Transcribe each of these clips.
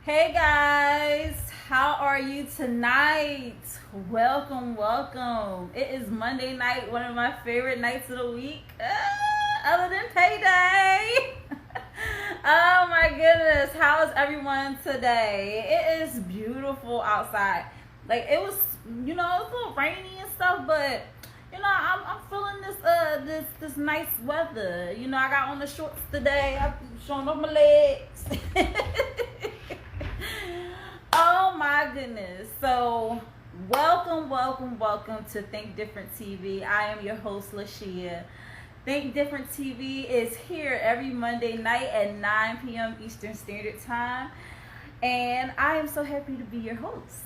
Hey guys, how are you tonight? Welcome. It is Monday night, one of my favorite nights of the week, other than payday. Oh my goodness, how is everyone today? It is beautiful outside. Like it was, it was a little rainy and stuff, but I'm feeling this nice weather. I got on the shorts today. I'm showing off my legs. Oh my goodness. So welcome to Think Different TV. I am your host, Lashia. Think Different TV is here every Monday night at 9 p.m. Eastern Standard Time. And I am so happy to be your host.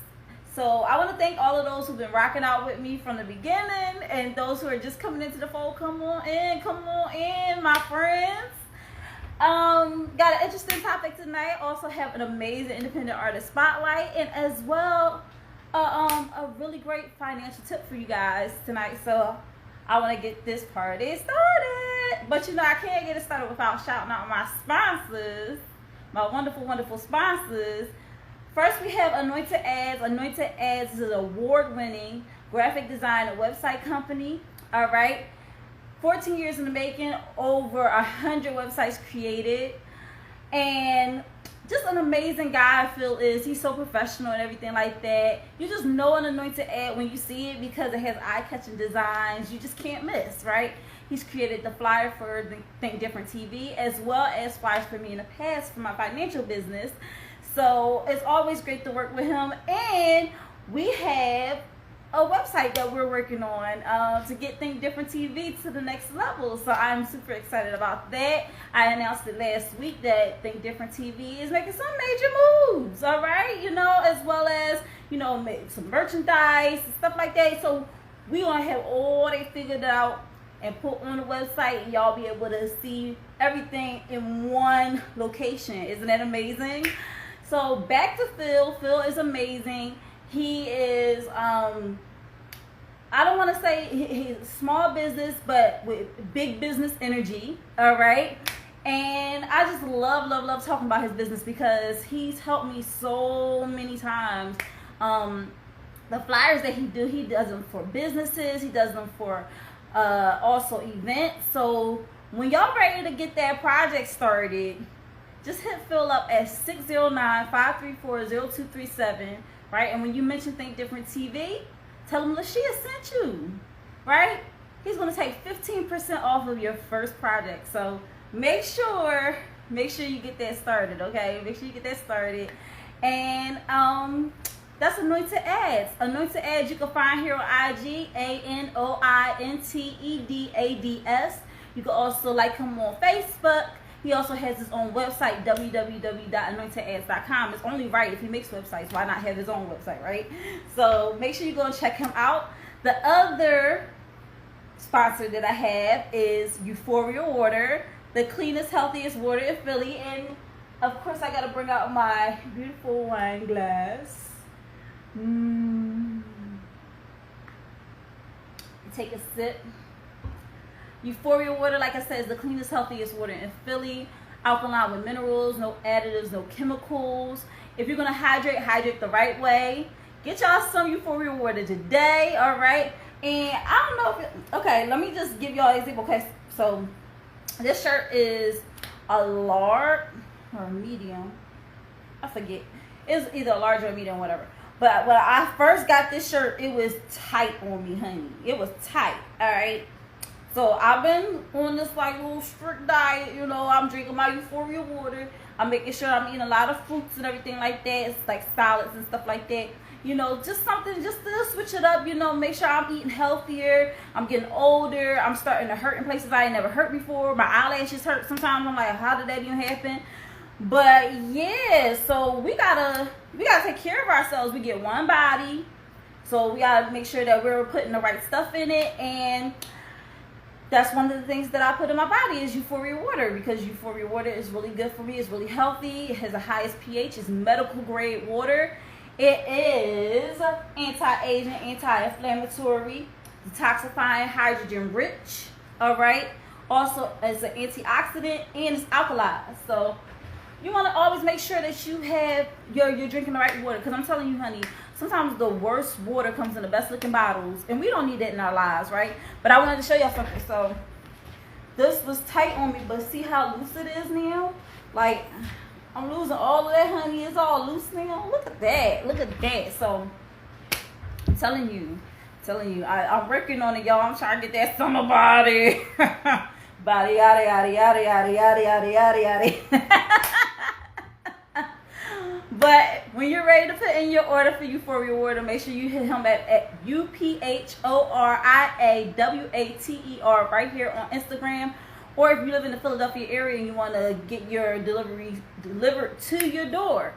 So I want to thank all of those who've been rocking out with me from the beginning and those who are just coming into the fold. Come on in, my friends. Got an interesting topic tonight. Also have an amazing independent artist spotlight, and as well a really great financial tip for you guys tonight. So I want to get this party started, but I can't get it started without shouting out my sponsors, my wonderful sponsors. First, we have Anointed Ads. Anointed Ads is an award-winning graphic design and website company. All right. 14 years in the making, over 100 websites created, and just an amazing guy. Phil is. He's so professional and everything like that. You just know an anointed ad when you see it because it has eye-catching designs. You just can't miss, right? He's created the flyer for the Think Different TV, as well as flyers for me in the past for my financial business. So it's always great to work with him, and we have a website that we're working on to get Think Different TV to the next level. So I'm super excited about that. I announced it last week that Think Different TV is making some major moves, all right? As well as, make some merchandise and stuff like that. So we gonna have all they figured out and put on the website, and y'all be able to see everything in one location. Isn't that amazing? So back to Phil. Phil is amazing. He is, I don't want to say he's small business, but with big business energy, all right? And I just love talking about his business because he's helped me so many times. The flyers that he does them for businesses. He does them for also events. So when y'all ready to get that project started, just hit Phil up at 609-534-0237. Right, and when you mention Think Different TV, tell him Lashia sent you, right? He's gonna take 15% off of your first project. So make sure you get that started, okay? Make sure you get that started. And that's Anointed Ads. Anointed Ads you can find here on IG, ANOINTEDADS. You can also like him on Facebook. He also has his own website, www.anointedads.com. It's only right if he makes websites. Why not have his own website, right? So make sure you go and check him out. The other sponsor that I have is Euphoria Water, the cleanest, healthiest water in Philly. And of course, I got to bring out my beautiful wine glass. Take a sip. Euphoria Water, like I said, is the cleanest, healthiest water in Philly. Alkaline with minerals, no additives, no chemicals. If you're going to hydrate the right way. Get y'all some Euphoria Water today, all right? And I don't know okay, let me just give y'all an example. Okay, so this shirt is a large or medium. I forget. It's either a large or a medium, whatever. But when I first got this shirt, it was tight on me, honey. It was tight, all right? So I've been on this little strict diet, I'm drinking my Euphoria Water. I'm making sure I'm eating a lot of fruits and everything like that. It's like salads and stuff like that. Just something just to switch it up, make sure I'm eating healthier. I'm getting older. I'm starting to hurt in places I ain't never hurt before. My eyelashes hurt sometimes. I'm like, how did that even happen? But yeah, so we gotta take care of ourselves. We get one body. So we gotta make sure that we're putting the right stuff in it, and that's one of the things that I put in my body is Euphoria Water, because Euphoria Water is really good for me. It's really healthy. It has the highest pH. It's medical grade water. It is anti-aging, anti-inflammatory, detoxifying, hydrogen rich. All right. Also, it's an antioxidant and it's alkalized. So you want to always make sure that you're drinking the right water. Because I'm telling you, honey, sometimes the worst water comes in the best looking bottles, and we don't need that in our lives, right? But I wanted to show y'all something. So this was tight on me, but see how loose it is now? Like, I'm losing all of that, honey. It's all loose now. Look at that. Look at that. So I'm telling you, I'm working on it, y'all. I'm trying to get that summer body. Body, yada, yada, yada, yada, yada, yada, yada, yada. But when you're ready to put in your order for Euphoria Water, make sure you hit him at UPHORIAWATER right here on Instagram. Or if you live in the Philadelphia area and you want to get your delivery delivered to your door,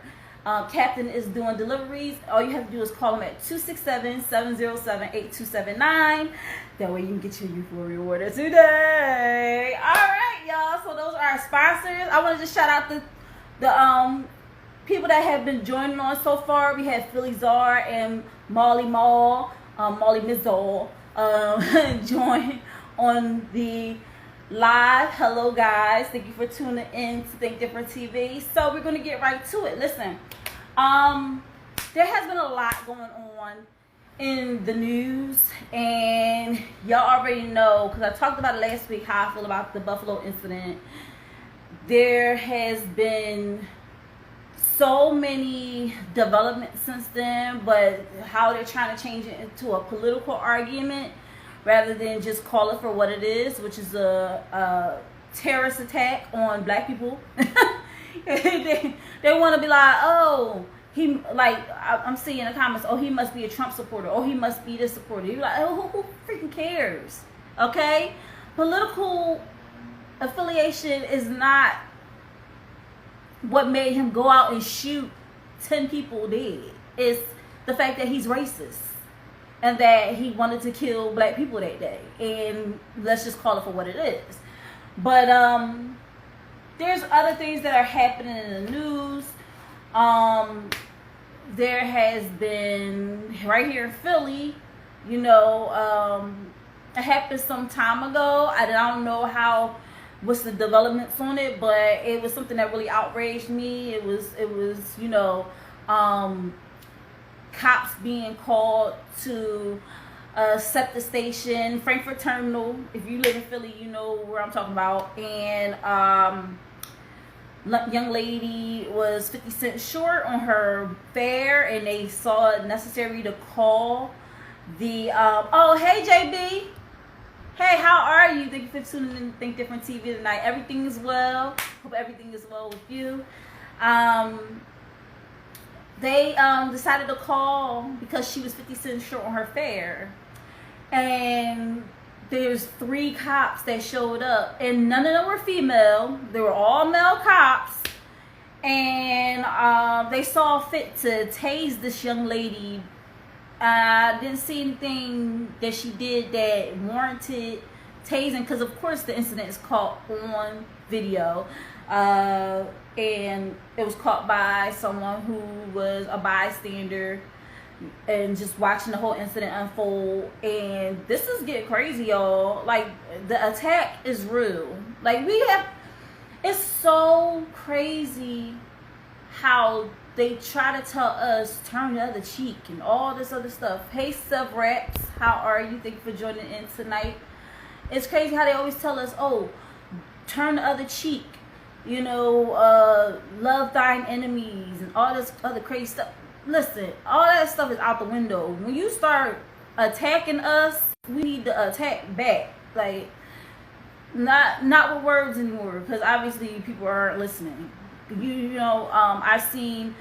Captain is doing deliveries. All you have to do is call him at 267-707-8279. That way you can get your Euphoria Water today. All right, y'all. So those are our sponsors. I want to just shout out the people that have been joining on so far. We had Philly Czar and Molly Mizzle join on the live. Hello, guys. Thank you for tuning in to Think Different TV. So we're going to get right to it. Listen, there has been a lot going on in the news, and y'all already know, because I talked about it last week, how I feel about the Buffalo incident. There has been so many developments since then, but how they're trying to change it into a political argument rather than just call it for what it is, which is a terrorist attack on black people. they want to be like, oh, I'm seeing in the comments, oh, he must be a Trump supporter, oh, he must be this supporter. You're like, oh, who freaking cares? Okay? Political affiliation is not what made him go out and shoot 10 people dead. It's the fact that he's racist and that he wanted to kill black people that day. And let's just call it for what it is. But there's other things that are happening in the news. There has been, right here in Philly, it happened some time ago. I don't know what's the developments on it, but it was something that really outraged me. It was cops being called to a SEPTA station, Frankfurt Terminal. If you live in Philly, you know where I'm talking about. And young lady was 50 cents short on her fare, and they saw it necessary to call the oh, hey JB. Hey, how are you? Thank you for tuning in to Think Different TV tonight. Everything is well. Hope everything is well with you. They decided to call because she was 50 cents short on her fare. And there's 3 cops that showed up. And none of them were female. They were all male cops. And they saw fit to tase this young lady. I didn't see anything that she did that warranted tasing, because of course the incident is caught on video, and it was caught by someone who was a bystander and just watching the whole incident unfold. And this is getting crazy, y'all. Like, the attack is real. Like, it's so crazy how they try to tell us turn the other cheek and all this other stuff. Hey, Sub-Rats, how are you? Thank you for joining in tonight. It's crazy how they always tell us, oh, turn the other cheek, love thine enemies and all this other crazy stuff. Listen, all that stuff is out the window. When you start attacking us, we need to attack back. Like, not with words anymore, because obviously people aren't listening. I've seen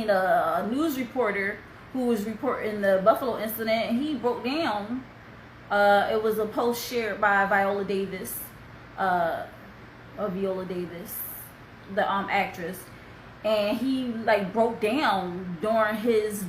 a news reporter who was reporting the Buffalo incident, and he broke down. It was a post shared by Viola Davis, the actress, and he broke down during his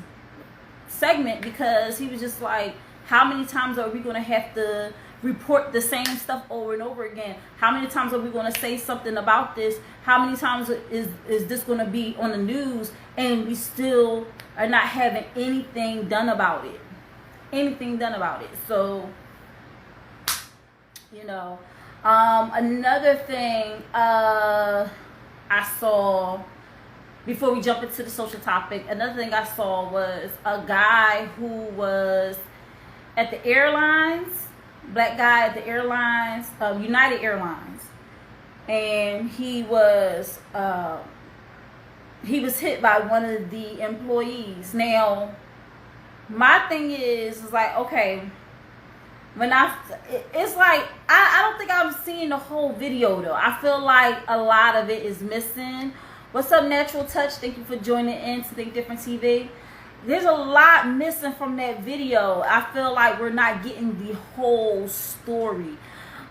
segment, because he was just like, how many times are we going to have to report the same stuff over and over again? How many times are we going to say something about this? How many times is this going to be on the news, and we still are not having anything done about it? So, Another thing I saw before we jump into the social topic, another thing I saw was a guy who was at the airlines, black guy at the airlines, United Airlines, and he was hit by one of the employees. Now, my thing is like, okay, it's like, I don't think I've seen the whole video though. I feel like a lot of it is missing. What's up, Natural Touch? Thank you for joining in to Think Different TV. There's a lot missing from that video. I feel like we're not getting the whole story.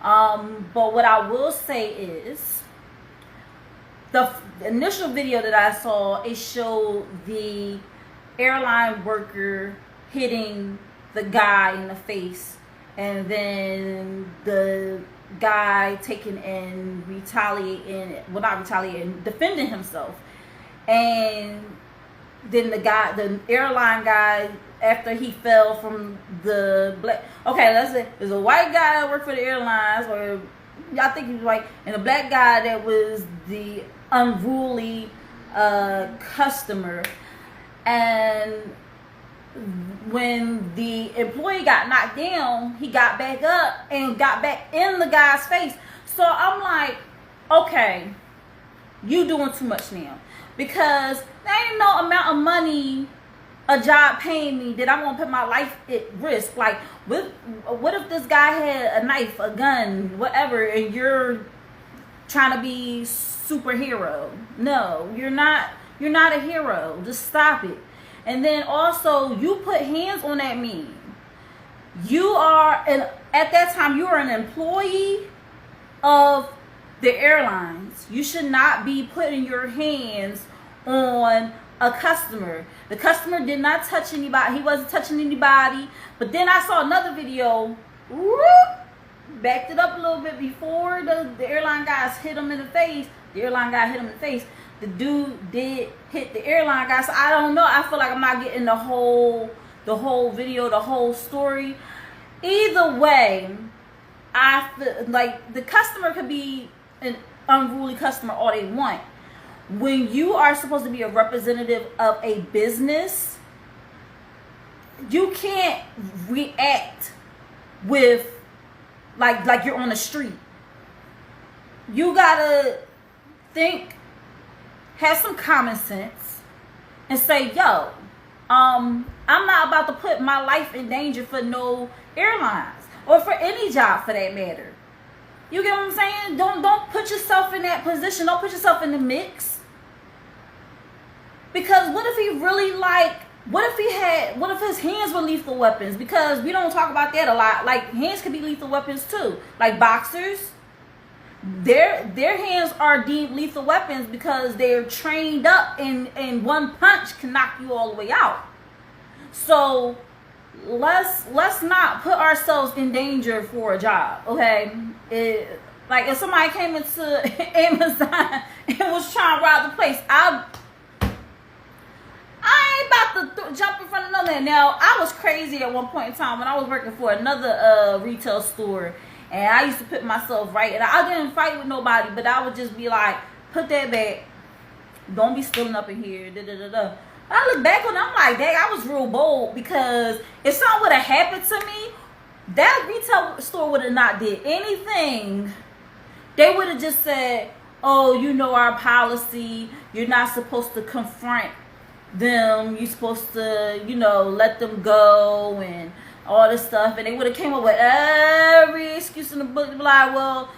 But what I will say is, the initial video that I saw, it showed the airline worker hitting the guy in the face, and then the guy taking and defending himself. And then the airline guy, after he fell from the black, okay, let's say there's a white guy that worked for the airlines, or I think he was white, and a black guy that was the unruly customer. And when the employee got knocked down, he got back up and got back in the guy's face. So I'm like, okay, you doing too much now, because there ain't no amount of money a job paying me that I'm gonna put my life at risk. Like, what if this guy had a knife, a gun, whatever, and you're trying to be superhero? No, you're not a hero. Just stop it. And then also, you put hands on that man. At that time, you are an employee of the airlines. You should not be putting your hands on a customer. The customer did not touch anybody. He wasn't touching anybody. But then I saw another video. Backed it up a little bit before the airline guys hit him in the face. The airline guy hit him in the face. The dude did hit the airline guy. So I don't know. I feel like I'm not getting the whole video, the whole story. Either way, I feel like the customer could be an unruly customer all they want. When you are supposed to be a representative of a business, you can't react with like you're on the street. You gotta think, have some common sense, and say, yo, I'm not about to put my life in danger for no airlines, or for any job for that matter. You get what I'm saying? Don't put yourself in that position. Don't put yourself in the mix. Because what if his hands were lethal weapons? Because we don't talk about that a lot. Like, hands could be lethal weapons too. Like boxers, their hands are deemed lethal weapons because they're trained up, and one punch can knock you all the way out. So let's not put ourselves in danger for a job, okay? Like, if somebody came into Amazon and was trying to rob the place, I ain't about to jump in front of another. Now, I was crazy at one point in time when I was working for another retail store, and I used to put myself right, and I didn't fight with nobody, but I would just be like, put that back, don't be stealing up in here, da-da-da-da. I look back on it, I'm like, dang, I was real bold, because if something would have happened to me, that retail store would have not did anything. They would have just said, oh, you know our policy, you're not supposed to confront them, you're supposed to, let them go and all this stuff. And they would have came up with every excuse in the book to be like, well,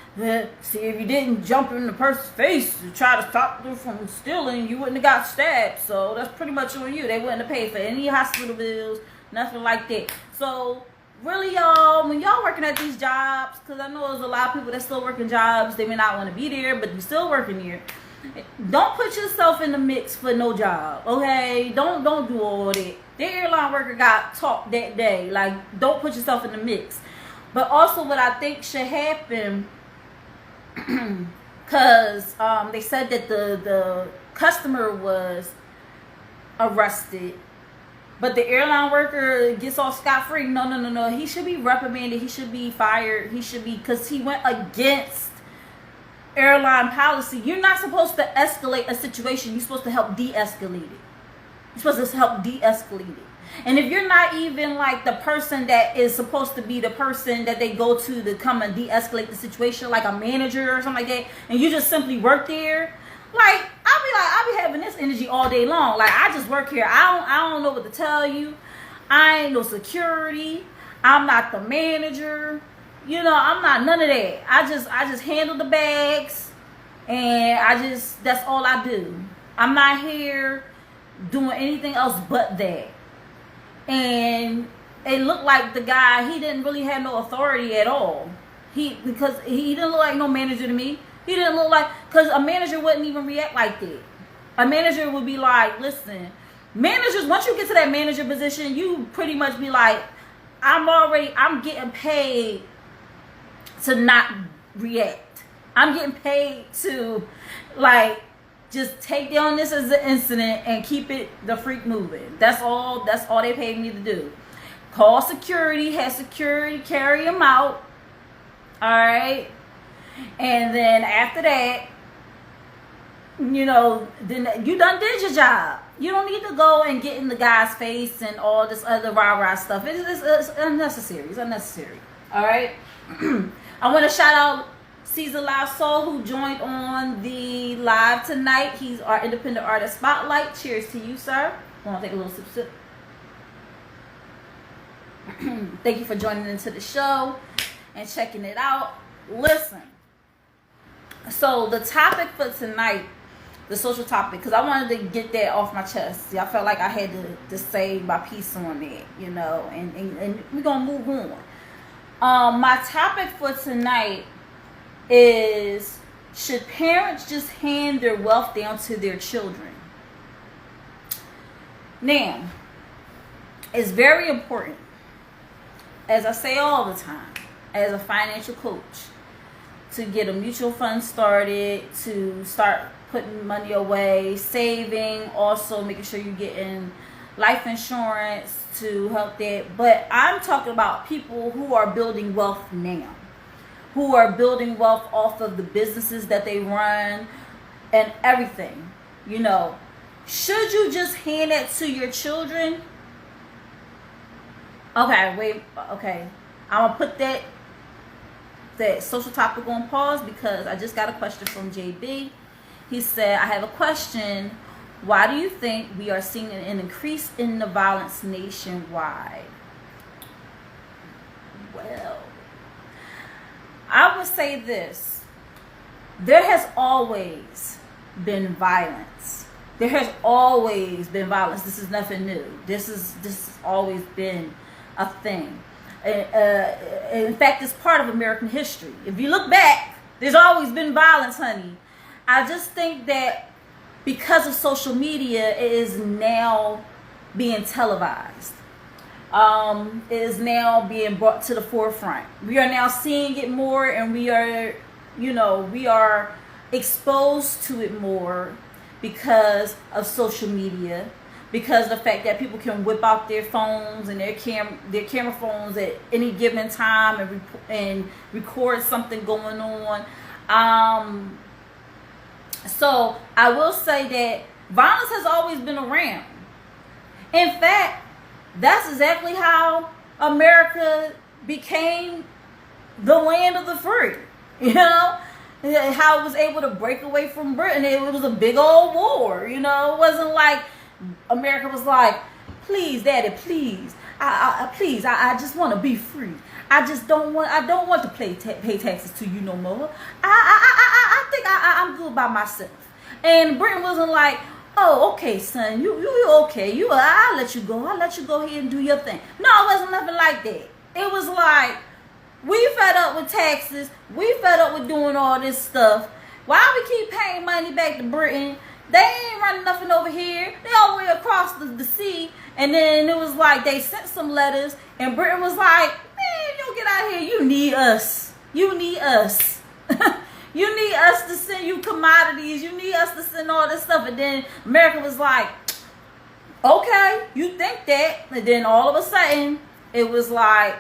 see, if you didn't jump in the person's face to try to stop them from stealing, you wouldn't have got stabbed. So that's pretty much on you. They wouldn't have paid for any hospital bills, nothing like that. So really, y'all, when y'all working at these jobs, because I know there's a lot of people that still working jobs, they may not want to be there, but you're still working here. Don't put yourself in the mix for no job, okay? Don't do all that. The airline worker got taught that day. Like, don't put yourself in the mix. But also, what I think should happen, because they said that the customer was arrested, but the airline worker gets off scot-free. No. He should be reprimanded. He should be fired. He should be, because he went against airline policy. You're not supposed to escalate a situation. You're supposed to help de-escalate it. You're supposed to help de-escalate it. And if you're not even like the person that is supposed to be the person that they go to come and de-escalate the situation, like a manager or something like that, and you just simply work there, like I'll be having this energy all day long. Like, I just work here. I don't know what to tell you. I ain't no security. I'm not the manager. You know, I'm not none of that. I just handle the bags, and that's all I do. I'm not here doing anything else but that. And it looked like the guy, he didn't really have no authority at all. Because he didn't look like no manager to me. He didn't look like, because a manager wouldn't even react like that. A manager would be like, listen, managers, once you get to that manager position, you pretty much be like, I'm getting paid to not react. I'm getting paid to, like, just take down this as an incident and keep it the freak moving. That's all they paid me to do. Call security, have security carry him out. All right. And then after that, you know, then you done did your job. You don't need to go and get in the guy's face and all this other rah-rah stuff. It's unnecessary. It's unnecessary. All right. I want to shout out Caesar Live Soul, who joined on the live tonight. He's our independent artist spotlight. Cheers to you, sir. Want to take a little sip? Thank you for joining into the show and checking it out. Listen. So the topic for tonight, the social topic, because I wanted to get that off my chest. I felt like I had to say my piece on it, you know, and we're going to move on. My topic for tonight is, should parents just hand their wealth down to their children? Now, it's very important, as I say all the time, as a financial coach, to get a mutual fund started, to start putting money away, saving, also making sure you're getting life insurance to help that. But I'm talking about people who are building wealth now, who are building wealth off of the businesses that they run and everything. You know, should you just hand that to your children? Okay, wait, okay. I'm going to put that social topic on pause because I just got a question from JB. He said, I have a question. Why do you think we are seeing an increase in the violence nationwide? Well, I would say this. There has always been violence. There has always been violence. This is nothing new. This has always been a thing. In fact, it's part of American history. If you look back, there's always been violence, honey. I just think that because of social media, it is now being televised. It is now being brought to the forefront. We are now seeing it more, and we are exposed to it more because of social media. Because the fact that people can whip out their phones and their camera phones at any given time and record something going on. So I will say that violence has always been around. In fact, that's exactly how America became the land of the free. You know, how it was able to break away from Britain. It was a big old war. You know, it wasn't like America was like, please, Daddy, please, I just want to be free. I don't want to pay taxes to you no more. I think I'm good by myself. And Britain wasn't like, oh, okay, son, you okay, I'll let you go. I'll let you go ahead and do your thing. No, it wasn't nothing like that. It was like, we fed up with taxes. We fed up with doing all this stuff. Why we keep paying money back to Britain? They ain't running nothing over here. They all the way across the sea. And then it was like they sent some letters. And Britain was like, man, you get out of here. You need us. You need us. You need us to send you commodities. You need us to send all this stuff. And then America was like, Okay, you think that, and then all of a sudden it was like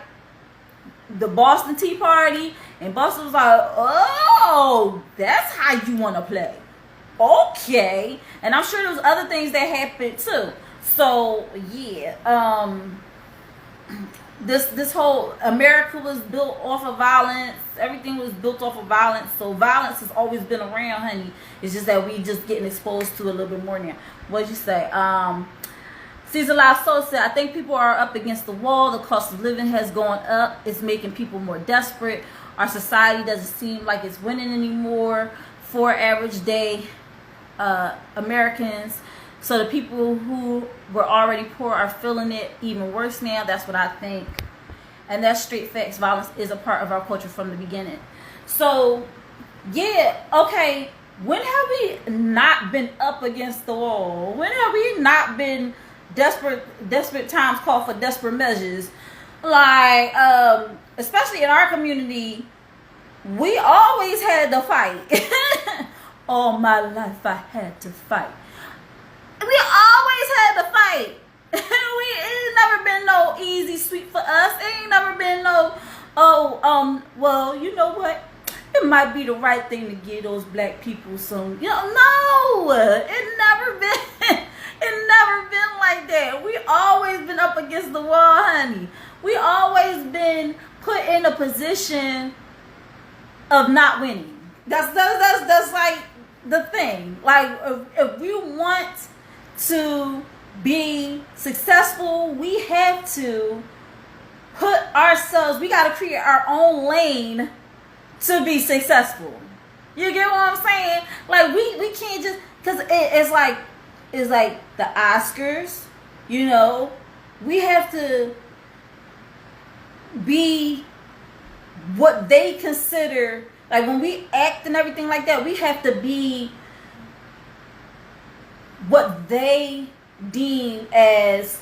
the Boston Tea Party, and Boston was like, oh, that's how you want to play. Okay. And I'm sure there was other things that happened too. So yeah, this whole America was built off of violence. Everything was built off of violence. So violence has always been around, honey. It's just that we just getting exposed to it a little bit more now. What'd you say? Caesar Live Soul said, I think people are up against the wall. The cost of living has gone up. It's making people more desperate. Our society doesn't seem like it's winning anymore for average day Americans. So the people who were already poor are feeling it even worse now. That's what I think. And that's straight facts. Violence is a part of our culture from the beginning. So, yeah, okay. When have we not been up against the wall? When have we not been desperate times call for desperate measures? Like, especially in our community, we always had to fight. All my life I had to fight. We always had to fight. It's never been no easy sweet for us. It ain't never been no, well, you know what? It might be the right thing to give those black people some, no, it never been like that. We always been up against the wall, honey. We always been put in a position of not winning. That's like the thing. Like, if we want to be successful, we have to we got to create our own lane to be successful. You get what I'm saying? Like, we can't just, because it's like the Oscars, we have to be what they consider, like when we act and everything like that, we have to be what they deem as,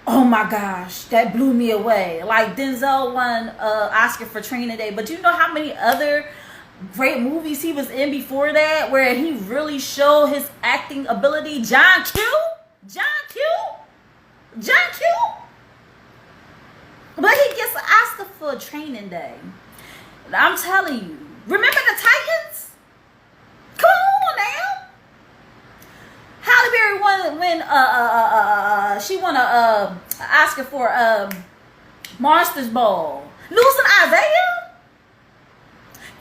oh my gosh, that blew me away. Like Denzel won Oscar for Training Day, but you know how many other great movies he was in before that where he really showed his acting ability? John Q. But he gets an Oscar for Training Day. I'm telling you. Remember the Titans? Come on now. Halle Berry she won a Oscar for Monsters Ball. Losing Isaiah?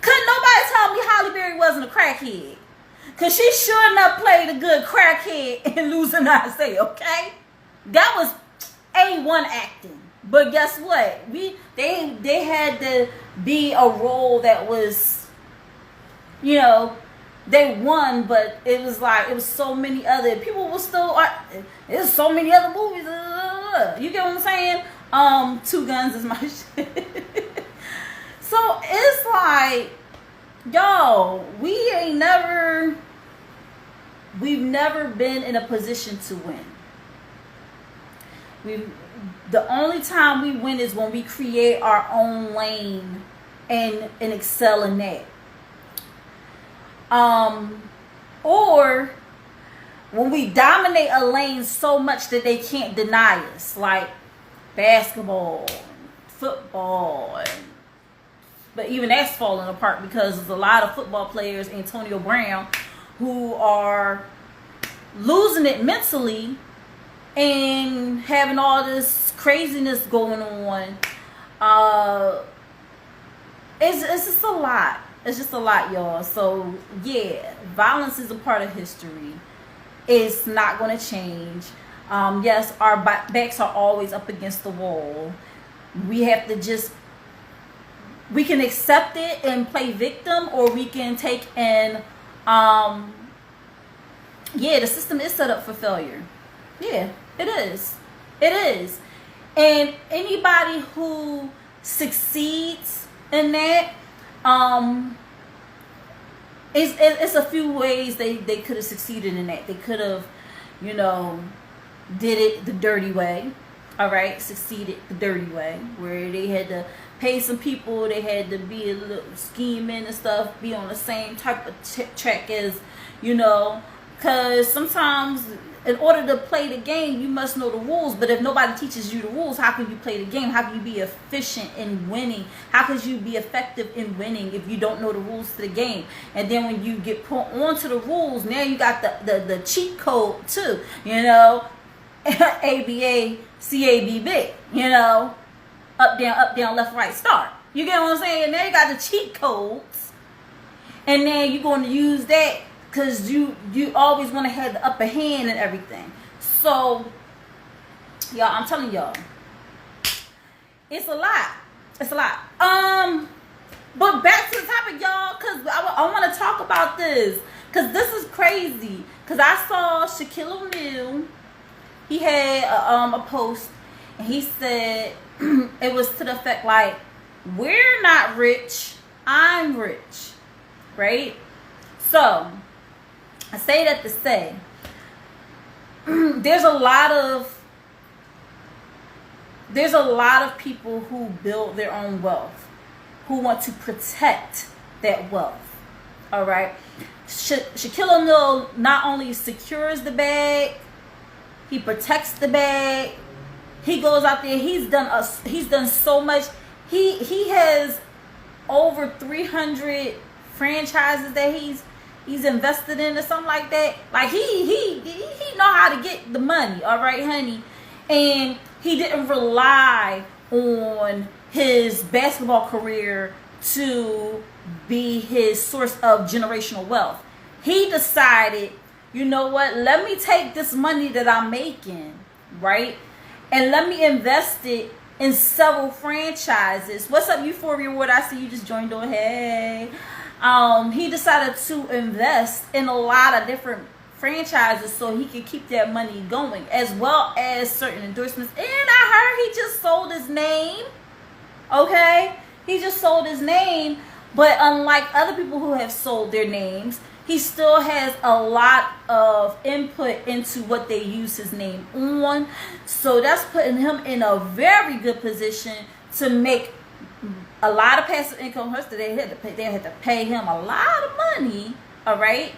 Couldn't nobody tell me Halle Berry wasn't a crackhead. Because she sure enough played a good crackhead in Losing Isaiah, okay? That was A1 acting. But guess what? They had to be a role that was, they won, but it was so many other people were still. There's so many other movies. You get what I'm saying? Two Guns is my shit. So it's like, yo, we've never been in a position to win. The only time we win is when we create our own lane and excel in that. Or when we dominate a lane so much that they can't deny us, like basketball, football, but even that's falling apart because there's a lot of football players, Antonio Brown, who are losing it mentally and having all this craziness going on. It's just a lot. It's just a lot, y'all. So yeah, violence is a part of history. It's not going to change. Yes, our backs are always up against the wall. We have to we can accept it and play victim, or we can take and the system is set up for failure. Yeah, it is. It is. And anybody who succeeds in that, it's a few ways they could have succeeded in that. They could have, did it the dirty way. All right, succeeded the dirty way, where they had to pay some people, they had to be a little scheming and stuff, be on the same type of track as, Because sometimes in order to play the game, you must know the rules. But if nobody teaches you the rules, how can you play the game? How can you be efficient in winning? How can you be effective in winning if you don't know the rules to the game? And then when you get put onto the rules, now you got the cheat code too. You know, ABA, CABB. You know, up, down, left, right, start. You get what I'm saying? Now you got the cheat codes. And then you're going to use that because you always want to have the upper hand and everything. So, y'all, I'm telling y'all, it's a lot. It's a lot. But back to the topic, y'all, because I want to talk about this. Because this is crazy. Because I saw Shaquille O'Neal. He had a post. And he said, it was to the effect like, we're not rich. I'm rich. Right? So, I say that to say, there's a lot of people who build their own wealth, who want to protect that wealth. All right? Shaquille O'Neal not only secures the bag, he protects the bag. He goes out there. He's done so much. He has over 300 franchises that he's invested in or something like that. Like he know how to get the money, all right, honey. And he didn't rely on his basketball career to be his source of generational wealth. He decided, you know what, let me take this money that I'm making, right? And let me invest it in several franchises. What's up, Euphoria Ward? I see you just joined on. Hey. He decided to invest in a lot of different franchises so he could keep that money going, as well as certain endorsements. And I heard he just sold his name. Okay? He just sold his name. But unlike other people who have sold their names, he still has a lot of input into what they use his name on. So that's putting him in a very good position to make a lot of passive income. They had to pay him a lot of money. All right?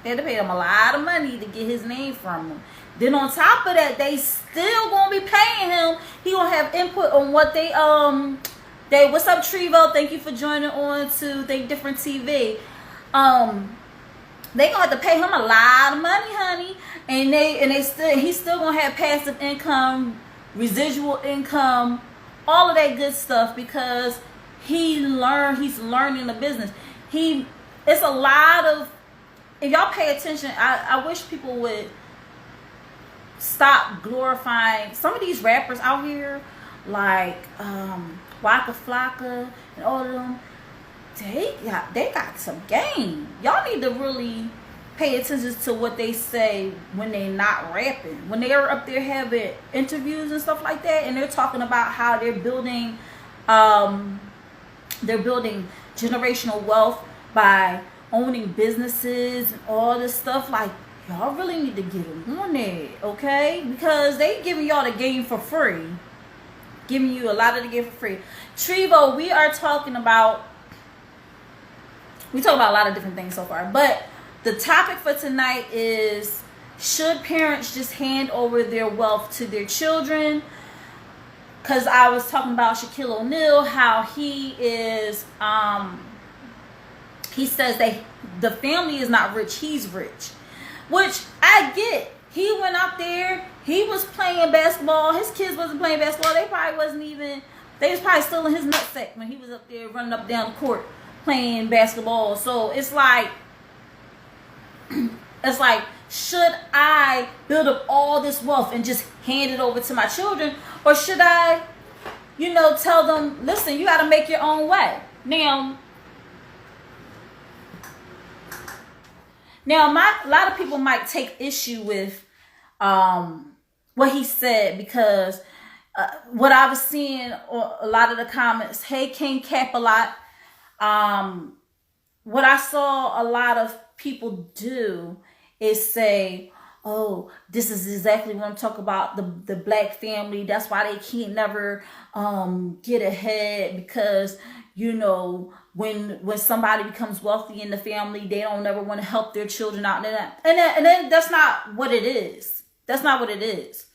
They had to pay him a lot of money to get his name from him. Then on top of that, they still gonna be paying him. He gonna have input on what they what's up, Trevo? Thank you for joining on to Think Different TV. They gonna have to pay him a lot of money, honey, and he's still gonna have passive income, residual income, all of that good stuff because he's learning the business. It's a lot of, if y'all pay attention, I wish people would stop glorifying some of these rappers out here, like Waka Flocka and all of them. They got some game. Y'all need to really pay attention to what they say when they're not rapping. When they're up there having interviews and stuff like that, and they're talking about how they're building generational wealth by owning businesses and all this stuff. Like, y'all really need to get them on there, okay? Because they giving y'all the game for free. Giving you a lot of the game for free. Trevo, we talking about a lot of different things so far, but the topic for tonight is, should parents just hand over their wealth to their children? Because I was talking about Shaquille O'Neal, how he is, he says that the family is not rich, he's rich, which I get. He went out there, he was playing basketball, his kids wasn't playing basketball, they was probably still in his nutsack when he was up there running up down the court playing basketball. So it's like, should I build up all this wealth and just hand it over to my children, or should I, tell them, listen, you got to make your own way? Now, a lot of people might take issue with what he said, because what I was seeing, or a lot of the comments, hey, King Cap a lot. What I saw a lot of people do is say, oh, this is exactly what I'm talking about, the black family. That's why they can't never get ahead, because when somebody becomes wealthy in the family, they don't ever want to help their children out. And then that's not what it is. That's not what it is.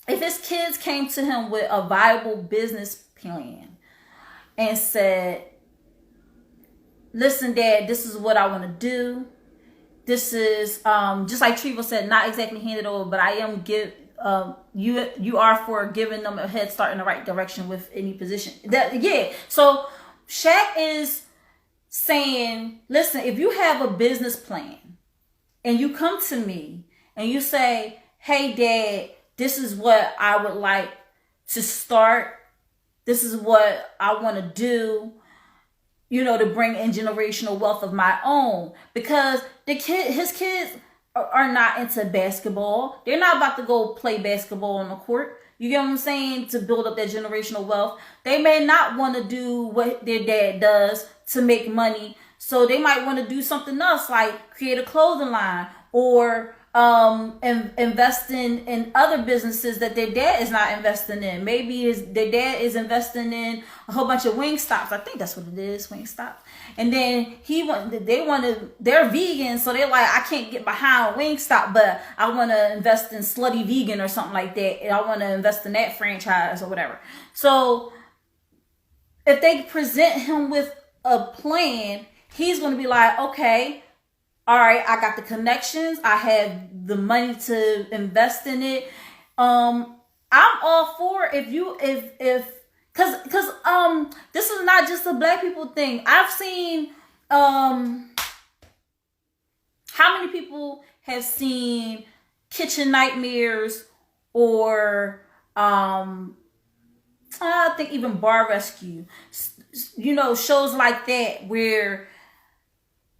If his kids came to him with a viable business plan and said, listen, Dad, this is what I want to do. This is just like Treva said, not exactly handed over, but I am you are for giving them a head start in the right direction with any position. So Shaq is saying, listen, if you have a business plan and you come to me and you say, hey, Dad, this is what I would like to start. This is what I want to do, to bring in generational wealth of my own. Because his kids are not into basketball. They're not about to go play basketball on the court. You get what I'm saying? To build up that generational wealth. They may not want to do what their dad does to make money. So they might want to do something else, like create a clothing line or invest in other businesses that their dad is not investing in. Maybe their dad is investing in a whole bunch of Wingstops. I think that's what it is, Wingstops. And then they're vegan, so they're like, I can't get behind Wingstop, but I want to invest in Slutty Vegan or something like that. And I want to invest in that franchise or whatever. So if they present him with a plan, he's going to be like, okay, all right, I got the connections. I have the money to invest in it. I'm all for if this is not just a black people thing. I've seen how many people have seen Kitchen Nightmares or I think even Bar Rescue, shows like that where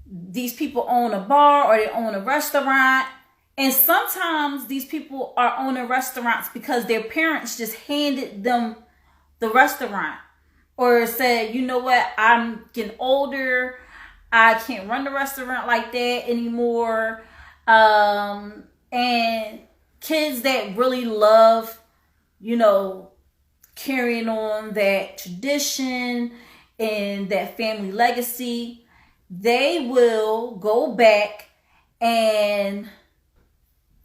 these people own a bar or they own a restaurant. And sometimes these people are owning restaurants because their parents just handed them the restaurant or said, you know what, I'm getting older. I can't run the restaurant like that anymore. And kids that really love, carrying on that tradition and that family legacy, they will go back and,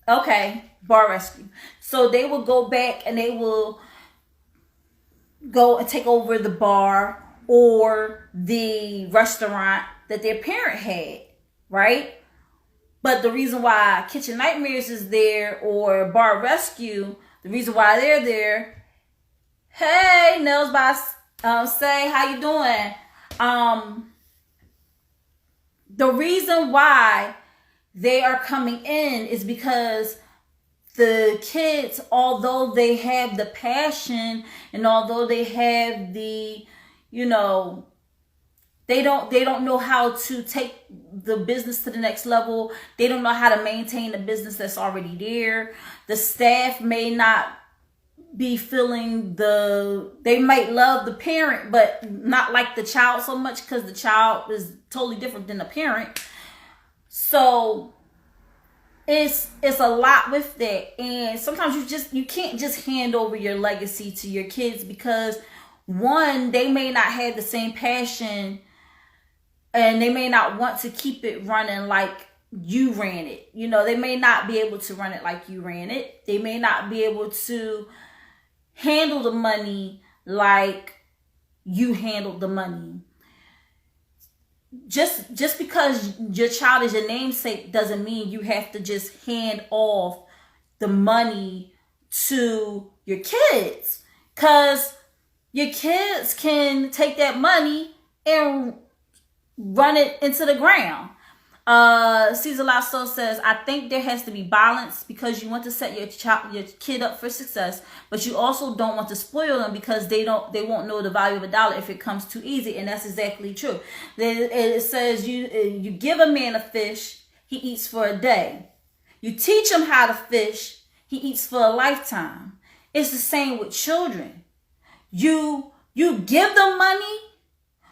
Bar Rescue. So they will go back and they will go and take over the bar or the restaurant that their parent had, right? But the reason why Kitchen Nightmares is there or Bar Rescue, the reason why they're there, hey, Nails Boss, say, how you doing? The reason why they are coming in is because the kids, although they have the passion and although they have the, they don't know how to take the business to the next level. They don't know how to maintain the business that's already there. The staff may not be feeling they might love the parent, but not like the child so much because the child is totally different than the parent. So it's a lot with that. And sometimes you can't just hand over your legacy to your kids because one, they may not have the same passion and they may not want to keep it running like you ran it. They may not be able to run it like you ran it. They may not be able to handle the money like you handled the money. Just because your child is your namesake doesn't mean you have to just hand off the money to your kids, because your kids can take that money and run it into the ground. Cesar Lasso says, I think there has to be balance because you want to set your kid up for success, but you also don't want to spoil them because they won't know the value of a dollar if it comes too easy. And that's exactly true. It says you give a man a fish, he eats for a day. You teach him how to fish, he eats for a lifetime. It's the same with children. You give them money,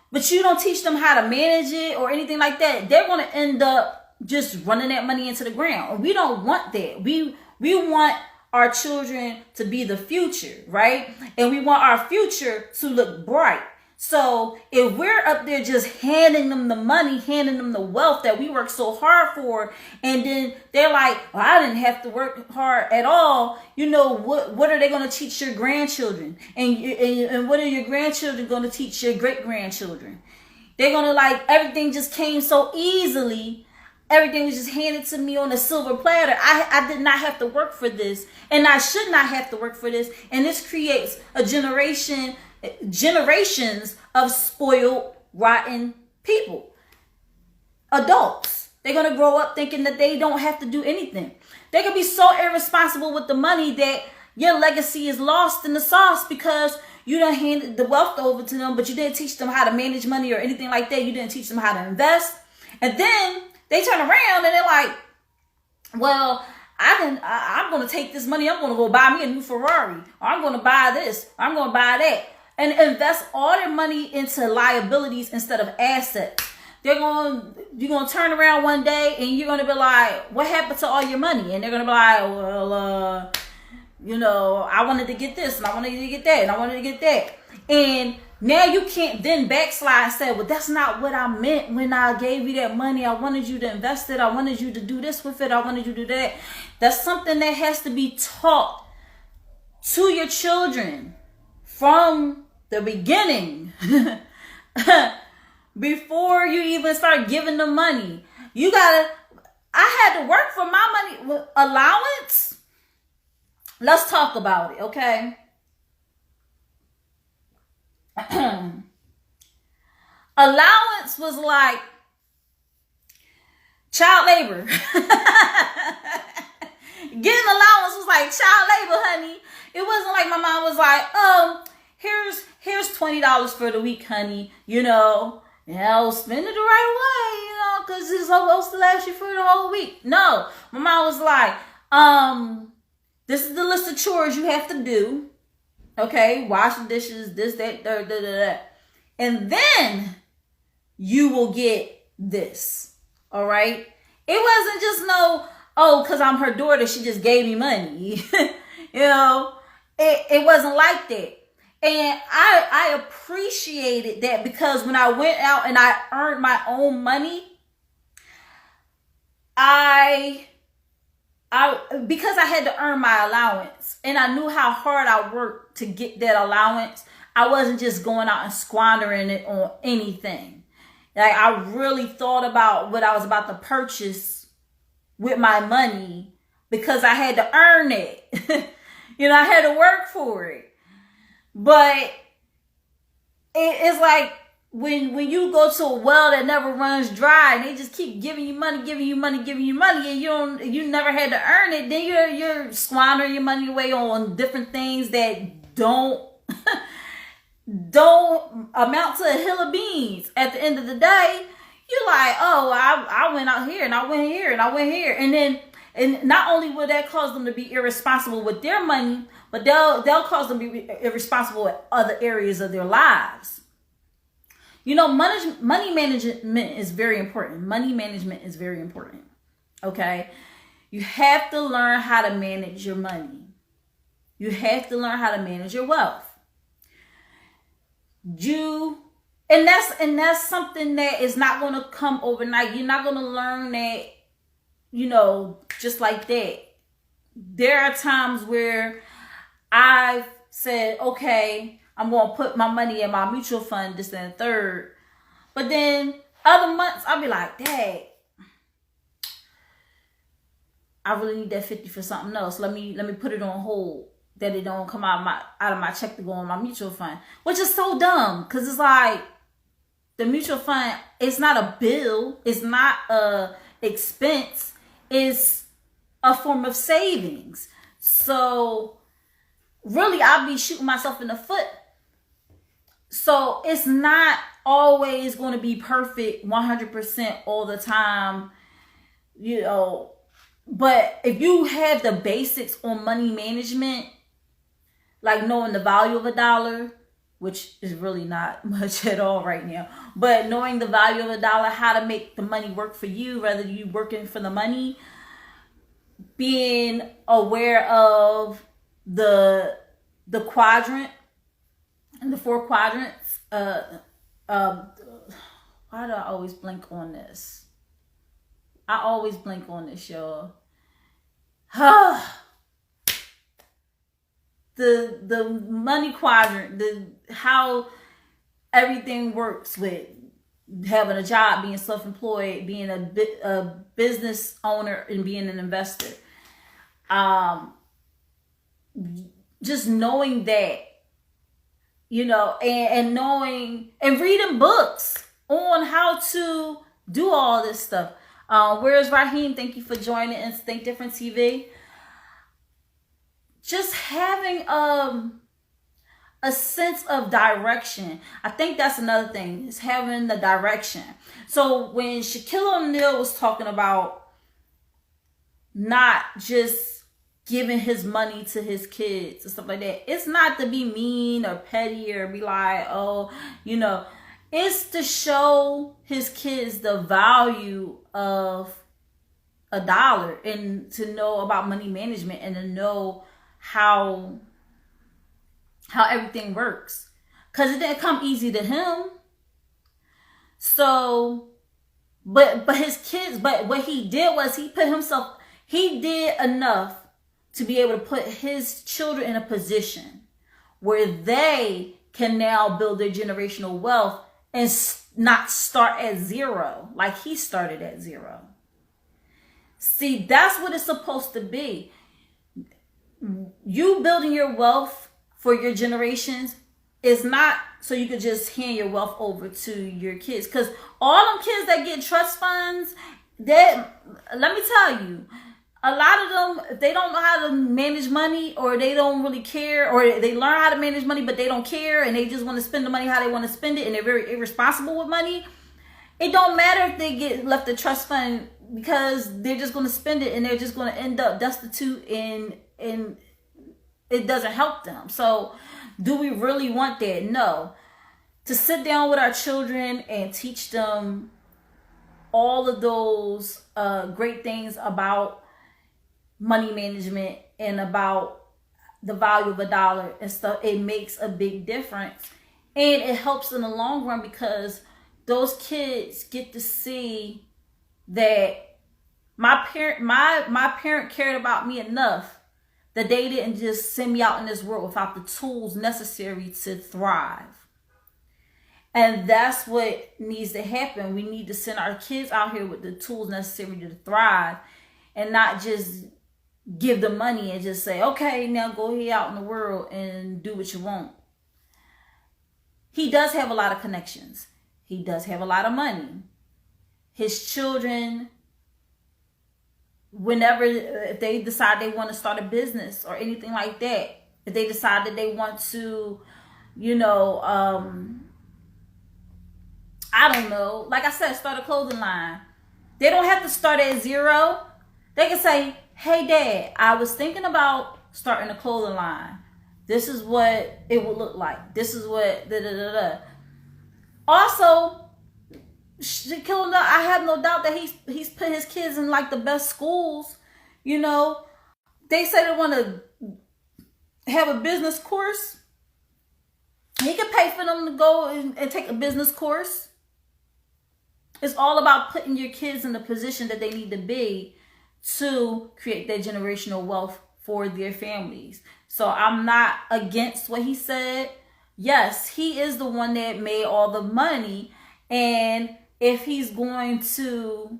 but you don't teach them how to manage it or anything like that. They're going to end up just running that money into the ground. We don't want that. We want our children to be the future, right? And we want our future to look bright. So if we're up there just handing them the money, handing them the wealth that we work so hard for, and then they're like, well, I didn't have to work hard at all. You know, what are they going to teach your grandchildren? And what are your grandchildren going to teach your great-grandchildren? They're going to like, everything just came so easily. Everything was just handed to me on a silver platter. I did not have to work for this, and I should not have to work for this. And this creates a generations of spoiled, rotten people. Adults. They're going to grow up thinking that they don't have to do anything. They can be so irresponsible with the money that your legacy is lost in the sauce because you done handed the wealth over to them, but you didn't teach them how to manage money or anything like that. You didn't teach them how to invest. And then they turn around and they're like, well, I'm going to take this money. I'm going to go buy me a new Ferrari. Or I'm going to buy this. Or I'm going to buy that. And invest all their money into liabilities instead of assets. You're going to turn around one day and you're going to be like, what happened to all your money? And they're going to be like, well, you know, I wanted to get this and I wanted to get that and I wanted to get that. And now you can't then backslide and say, well, that's not what I meant when I gave you that money. I wanted you to invest it. I wanted you to do this with it. I wanted you to do that. That's something that has to be taught to your children from the beginning. Before you even start giving them money. I had to work for my money. Allowance? Let's talk about it, okay? Allowance was like child labor. Getting allowance was like child labor, honey. It wasn't like my mom was like, here's $20 for the week, honey. You know, spend it the right way, because it's supposed to last you for the whole week. No, my mom was like, this is the list of chores you have to do. Okay, wash the dishes, this, that, that. And then you will get this. All right? It wasn't just because I'm her daughter, she just gave me money. It wasn't like that. And I appreciated that because when I went out and I earned my own money, because I had to earn my allowance and I knew how hard I worked to get that allowance, I wasn't just going out and squandering it on anything. Like, I really thought about what I was about to purchase with my money because I had to earn it. I had to work for it. But it's like when you go to a well that never runs dry and they just keep giving you money, and you never had to earn it, then you're squandering your money away on different things that don't amount to a hill of beans. At the end of the day, you're like, oh, I went out here and I went here and I went here. And not only will that cause them to be irresponsible with their money, but they'll cause them to be irresponsible with other areas of their lives. Money management is very important. Money management is very important. Okay? You have to learn how to manage your money. You have to learn how to manage your wealth. And that's something that is not going to come overnight. You're not going to learn that, just like that. There are times where I've said, okay, I'm going to put my money in my mutual fund, this and the third. But then other months, I'll be like, dang, I really need that 50 for something else. Let me put it on hold, that it don't come out of my check to go on my mutual fund, which is so dumb. Because it's like, the mutual fund, it's not a bill. It's not a expense. It's a form of savings. So really, I'll be shooting myself in the foot. So it's not always going to be perfect 100% all the time, But if you have the basics on money management, like knowing the value of a dollar, which is really not much at all right now, but knowing the value of a dollar, how to make the money work for you rather than you working for the money, being aware of the quadrant and the 4 quadrants. Why do I always blink on this? I always blink on this, y'all. The money quadrant, how everything works with having a job, being self-employed, being a business owner, and being an investor. Just knowing that, you know, and knowing and reading books on how to do all this stuff. Where's Raheem? Thank you for joining us. Think Different TV. Just having a sense of direction. I think that's another thing, is having the direction. So when Shaquille O'Neal was talking about not just giving his money to his kids and stuff like that, it's not to be mean or petty or be like, oh, you know, it's to show his kids the value of a dollar and to know about money management and to know how everything works, because it didn't come easy to him. So but his kids, but what he did was he did enough to be able to put his children in a position where they can now build their generational wealth and not start at zero like he started at zero. See, that's what it's supposed to be. You building your wealth for your generations is not so you could just hand your wealth over to your kids. Because all them kids that get trust funds, let me tell you, a lot of them, if they don't know how to manage money, or they don't really care, or they learn how to manage money but they don't care and they just want to spend the money how they want to spend it, and they're very irresponsible with money, it don't matter if they get left a trust fund, because they're just going to spend it and they're just going to end up destitute, and it doesn't help them. So do we really want that? No. To sit down with our children and teach them all of those great things about money management and about the value of a dollar and stuff, it makes a big difference. And it helps in the long run, because those kids get to see that my parent cared about me enough that they didn't just send me out in this world without the tools necessary to thrive. And that's what needs to happen. We need to send our kids out here with the tools necessary to thrive, and not just give them money and just say, okay, now go here out in the world and do what you want. He does have a lot of connections. He does have a lot of money. His children, whenever, if they decide they want to start a business or anything like that, if they decide that they want to, you know, I don't know, like I said, start a clothing line. They don't have to start at zero. They can say, hey, Dad, I was thinking about starting a clothing line. This is what it would look like. This is what da-da-da-da. Also, Shaquille O'Neal, I have no doubt that he's put his kids in like the best schools. You know, they say they want to have a business course. He can pay for them to go and take a business course. It's all about putting your kids in the position that they need to be to create their generational wealth for their families. So I'm not against what he said. Yes, he is the one that made all the money. And if he's going to,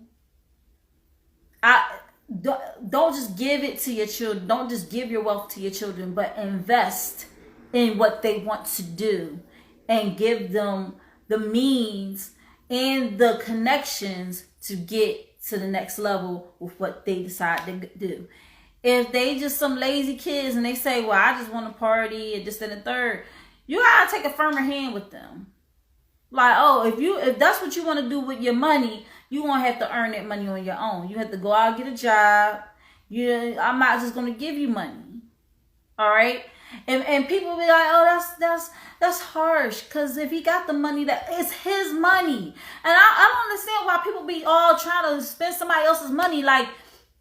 don't just give it to your children. Don't just give your wealth to your children, but invest in what they want to do and give them the means and the connections to get to the next level with what they decide to do. If they just some lazy kids and they say, well, I just want to party and this and the third, you gotta take a firmer hand with them. Like, oh, if that's what you want to do with your money, you won't have to earn that money on your own. You have to go out and get a job. I'm not just gonna give you money. All right? And people be like, oh, that's harsh, because if he got the money, that it's his money. And I don't understand why people be all trying to spend somebody else's money. Like,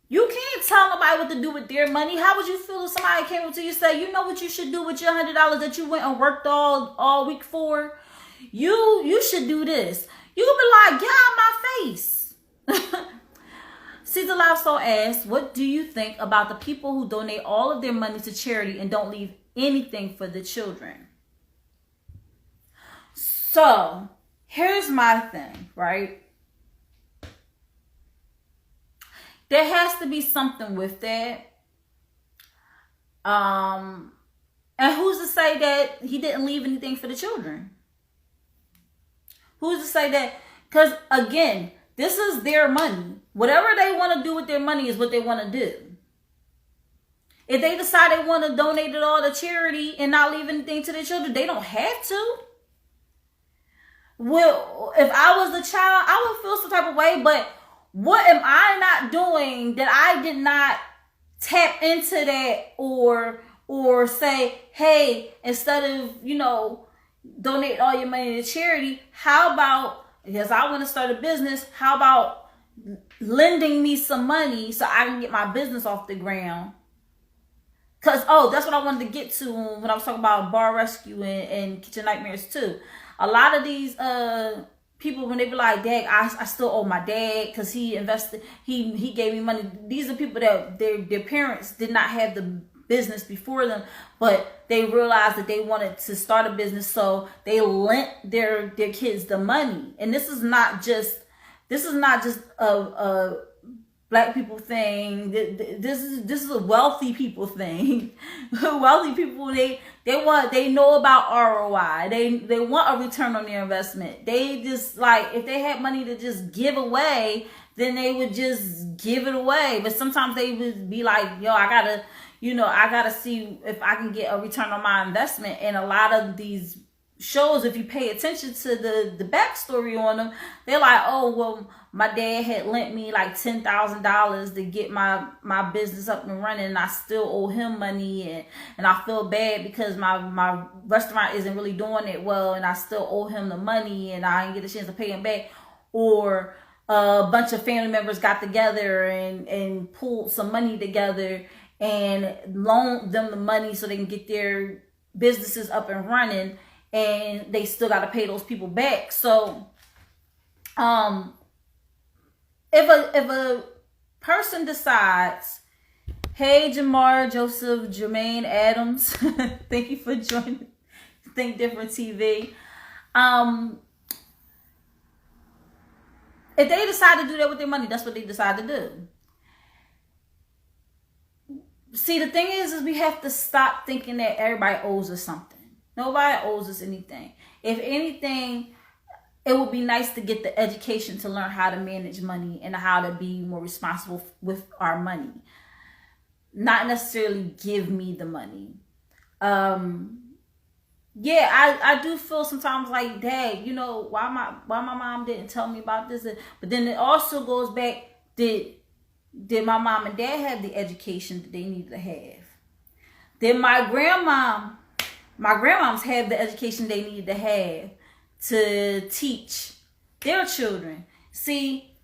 You can't tell nobody what to do with their money. How would you feel if somebody came up to you and said, you know what you should do with your $100 that you went and worked all week for? You should do this. You could be like, get out of my face. Caesar Lavso asks, what do you think about the people who donate all of their money to charity and don't leave anything for the children? So, here's my thing, right? There has to be something with that. And who's to say that he didn't leave anything for the children? Who's to say that? Because, again, this is their money. Whatever they want to do with their money is what they want to do. If they decide they want to donate it all to charity and not leave anything to their children, they don't have to. Well, if I was a child, I would feel some type of way, but what am I not doing that I did not tap into that or say, hey, instead of, donate all your money to charity, how about, because I want to start a business, how about lending me some money so I can get my business off the ground? Because, that's what I wanted to get to when I was talking about Bar Rescue and Kitchen Nightmares too. A lot of these people, when they be like, Dad, I still owe my dad because he invested, he gave me money. These are people that their parents did not have the business before them, but they realized that they wanted to start a business, so they lent their kids the money. And this is not just a Black people thing. This is a wealthy people thing. Wealthy people, they know about ROI. They want a return on their investment. They just, like, if they had money to just give away, then they would just give it away. But sometimes they would be like, yo, I gotta see if I can get a return on my investment. And a lot of these shows, if you pay attention to the backstory on them, they're like, oh, well, my dad had lent me like $10,000 to get my business up and running, and I still owe him money, and I feel bad because my restaurant isn't really doing it well, and I still owe him the money, and I didn't get a chance to pay him back. Or a bunch of family members got together and pulled some money together and loaned them the money so they can get their businesses up and running, and they still got to pay those people back. So, if a person decides, hey, Jamar, Joseph, Jermaine, Adams, thank you for joining Think Different TV. If they decide to do that with their money, that's what they decide to do. See, the thing is we have to stop thinking that everybody owes us something. Nobody owes us anything. If anything, it would be nice to get the education to learn how to manage money and how to be more responsible with our money. Not necessarily give me the money. Yeah, I do feel sometimes like, Dad, why my mom didn't tell me about this? But then it also goes back, did my mom and dad have the education that they needed to have? Did my grandmoms have the education they needed to have to teach their children? See,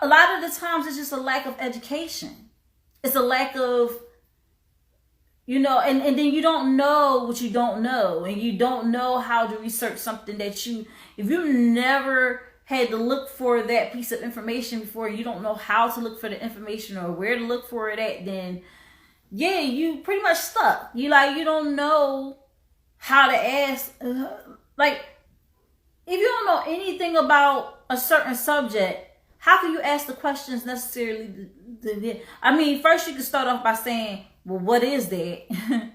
a lot of the times it's just a lack of education. It's a lack of, and then you don't know what you don't know, and you don't know how to research something that if you never had to look for that piece of information before, you don't know how to look for the information or where to look for it at, then yeah, you pretty much stuck. You don't know how to ask. Like, if you don't know anything about a certain subject, how can you ask the questions necessarily? First you can start off by saying, well, what is that?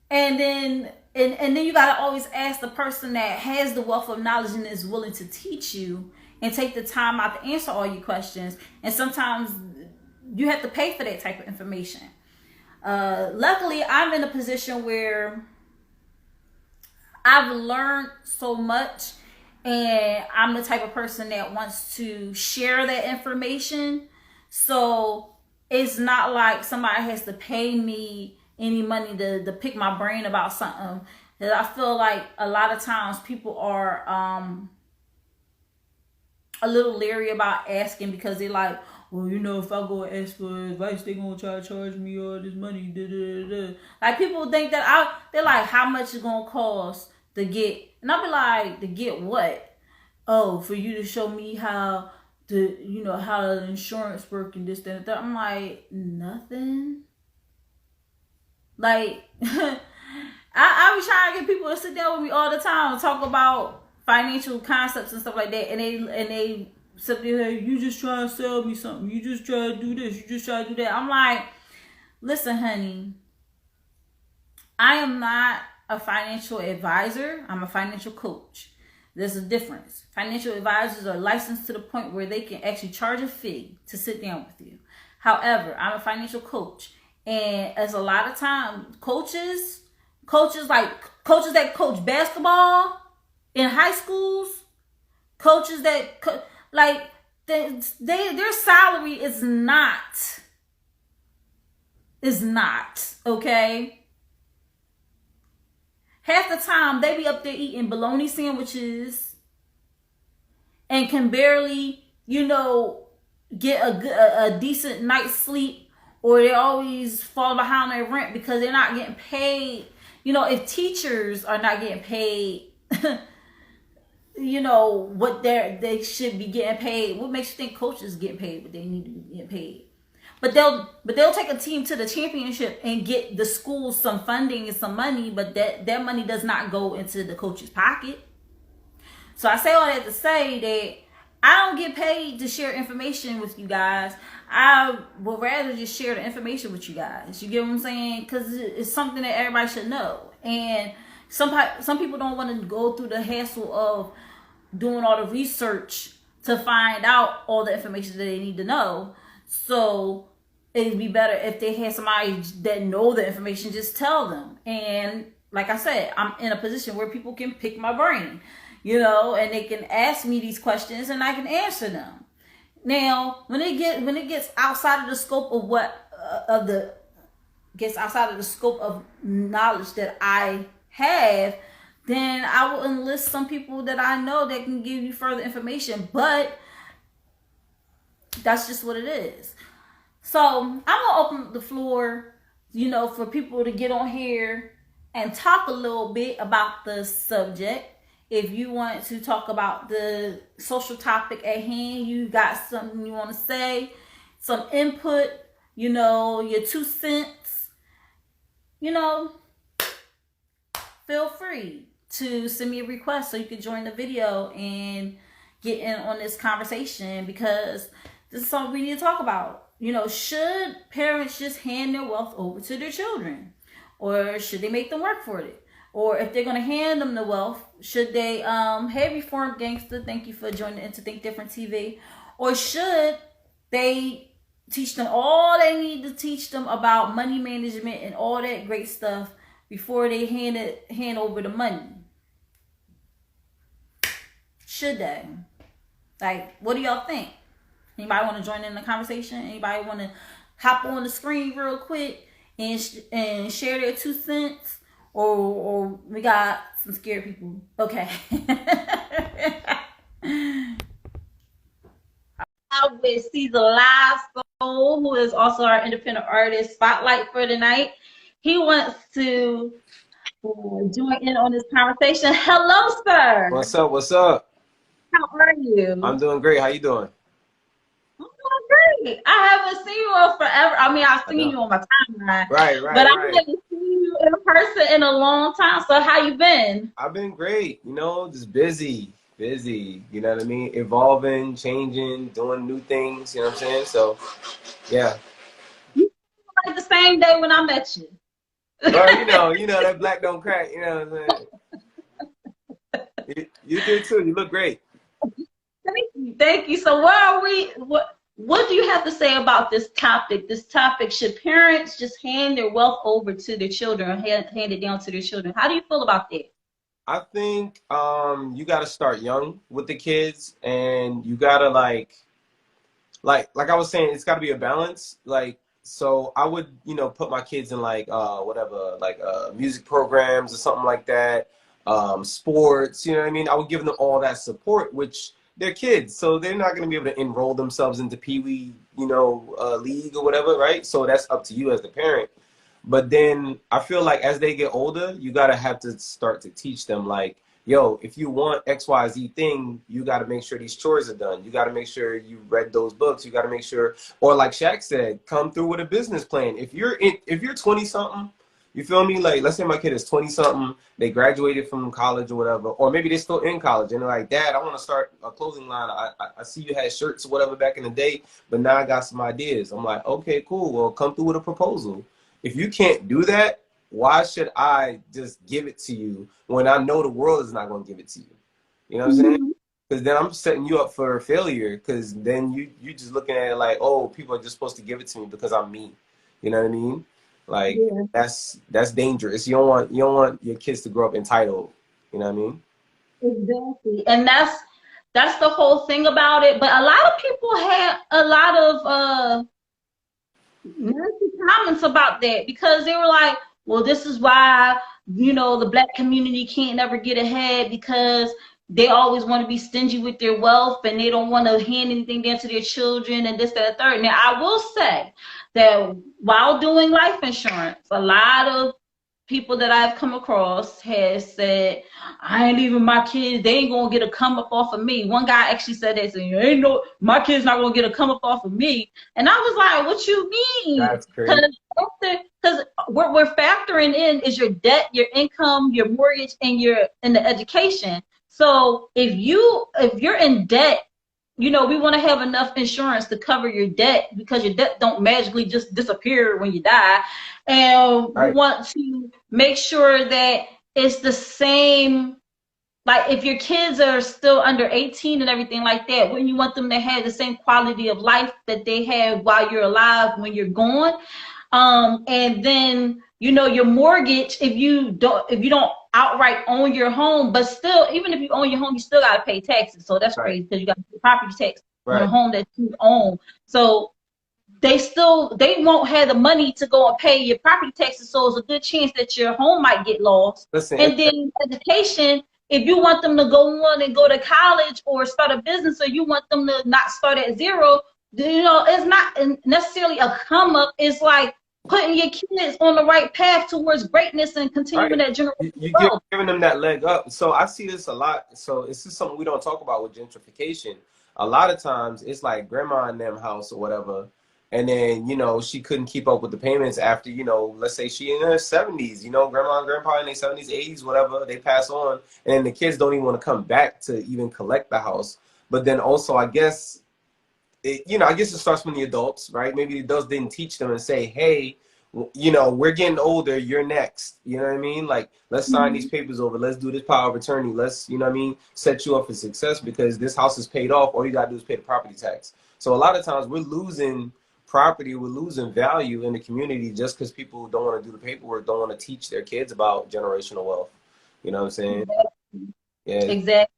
and then you got to always ask the person that has the wealth of knowledge and is willing to teach you and take the time out to answer all your questions. And sometimes you have to pay for that type of information. Luckily, I'm in a position where I've learned so much, and I'm the type of person that wants to share that information. So it's not like somebody has to pay me any money to pick my brain about something. I feel like a lot of times people are a little leery about asking because they're like, well, you know, if I go ask for advice, they gonna try to charge me all this money. Da, da, da, da. Like people think that they're like, how much is gonna cost to get? And I'll be like, to get what? Oh, for you to show me how how the insurance work and this, that, and that. I'm like, nothing. Like, I was trying to get people to sit down with me all the time and talk about financial concepts and stuff like that, and they simply say, you just try to sell me something, you just try to do this, you just try to do that. I'm like, listen, honey, I am not a financial advisor. I'm a financial coach. There's a difference. Financial advisors are licensed to the point where they can actually charge a fee to sit down with you. However, I'm a financial coach, and as a lot of time, coaches that coach basketball in high schools, coaches that their salary is not okay. Half the time they be up there eating bologna sandwiches and can barely, get a decent night's sleep, or they always fall behind their rent because they're not getting paid. If teachers are not getting paid, what they should be getting paid, what makes you think coaches get paid what they need to be getting paid? But they'll take a team to the championship and get the school some funding and some money, but that money does not go into the coach's pocket. So I say all that to say that I don't get paid to share information with you guys. I would rather just share the information with you guys. You get what I'm saying? Because it's something that everybody should know. And some people don't want to go through the hassle of doing all the research to find out all the information that they need to know. So it'd be better if they had somebody that know the information, just tell them. And like I said, I'm in a position where people can pick my brain, and they can ask me these questions and I can answer them. Now, when it gets outside of the scope of outside of the scope of knowledge that I have, then I will enlist some people that I know that can give you further information. But that's just what it is. So I'm gonna open the floor, for people to get on here and talk a little bit about the subject. If you want to talk about the social topic at hand, you got something you want to say, some input, your 2 cents, feel free to send me a request so you can join the video and get in on this conversation, because this is something we need to talk about. Should parents just hand their wealth over to their children, or should they make them work for it? Or if they're going to hand them the wealth, should they, hey, Reformed Gangster, thank you for joining in to Think Different TV. Or should they teach them all they need to teach them about money management and all that great stuff before they hand over the money? Should they? Like, what do y'all think? Anybody want to join in the conversation? Anybody want to hop on the screen real quick and share their 2 cents? Or we got some scared people. Okay. I'm with Caesar Live Soul, who is also our independent artist spotlight for tonight. He wants to join in on this conversation. Hello, sir. What's up? What's up? How are you? I'm doing great. How you doing? I'm doing great. I haven't seen you in forever. I mean, I've seen you on my timeline. Right. But I haven't seen you in person in a long time. So how you been? I've been great. Just busy. You know what I mean? Evolving, changing, doing new things. You know what I'm saying? So, yeah. You like the same day when I met you. Well, that black don't crack. You know what I'm saying? You do too. You look great. Thank you. So where are we? What do you have to say about this topic? This topic, should parents just hand their wealth over to their children, or hand it down to their children? How do you feel about that? I think you got to start young with the kids, and you got to like I was saying, it's got to be a balance. So I would, put my kids in music programs or something like that, sports, you know what I mean? I would give them all that support, which they're kids, so they're not going to be able to enroll themselves into Pee Wee, league or whatever, right? So that's up to you as the parent. But then I feel like as they get older, you gotta have to start to teach them like, yo, if you want XYZ thing, you gotta make sure these chores are done. You gotta make sure you read those books. You gotta make sure, or like Shaq said, come through with a business plan. If you're 20 something, you feel me? Like, let's say my kid is 20 something, they graduated from college or whatever, or maybe they're still in college and they're like, Dad, I want to start a clothing line. I see you had shirts or whatever back in the day, but now I got some ideas. I'm like, okay, cool. Well, come through with a proposal. If you can't do that, why should I just give it to you when I know the world is not going to give it to you? You know what I'm saying? Because then I'm setting you up for failure. Because then you just looking at it like, oh, people are just supposed to give it to me because I'm me. You know what I mean? Like that's dangerous. You don't want your kids to grow up entitled. You know what I mean? Exactly, and that's the whole thing about it. But a lot of people had a lot of nasty comments about that because they were like, well, this is why, the Black community can't never get ahead because they always want to be stingy with their wealth and they don't want to hand anything down to their children and this, that, and third. Now, I will say that while doing life insurance, a lot of people that I've come across has said, I ain't leaving my kids, they ain't gonna get a come up off of me. One guy actually said that, saying, my kid's not gonna get a come up off of me. And I was like, what you mean? That's crazy. Because what we're factoring in is your debt, your income, your mortgage, and the education. So if you're in debt, we want to have enough insurance to cover your debt because your debt don't magically just disappear when you die. And we want to make sure that it's the same, like if your kids are still under 18 and everything like that, wouldn't you want them to have the same quality of life that they have while you're alive when you're gone? And then, your mortgage, if you don't outright own your home, but still, even if you own your home, you still got to pay taxes. So that's crazy because you got to pay property tax on a home that you own. So they won't have the money to go and pay your property taxes. So it's a good chance that your home might get lost. And then education, if you want them to go on and go to college or start a business, or you want them to not start at zero, it's not necessarily a come up. It's like putting your kids on the right path towards greatness and continuing that generational You're giving them that leg up. So I see this a lot. So this is something we don't talk about with gentrification. A lot of times it's like grandma in them house or whatever. And then, she couldn't keep up with the payments after, let's say she in her 70s, grandma and grandpa in their 70s, 80s, whatever, they pass on. And the kids don't even want to come back to even collect the house. But then also, I guess it starts from the adults, right? Maybe the adults didn't teach them and say, hey, we're getting older, you're next. You know what I mean? Like, let's sign these papers over. Let's do this power of attorney. Let's, set you up for success because this house is paid off. All you got to do is pay the property tax. So a lot of times we're losing property, we're losing value in the community just because people don't want to do the paperwork, don't want to teach their kids about generational wealth. You know what I'm saying? Yeah. Exactly.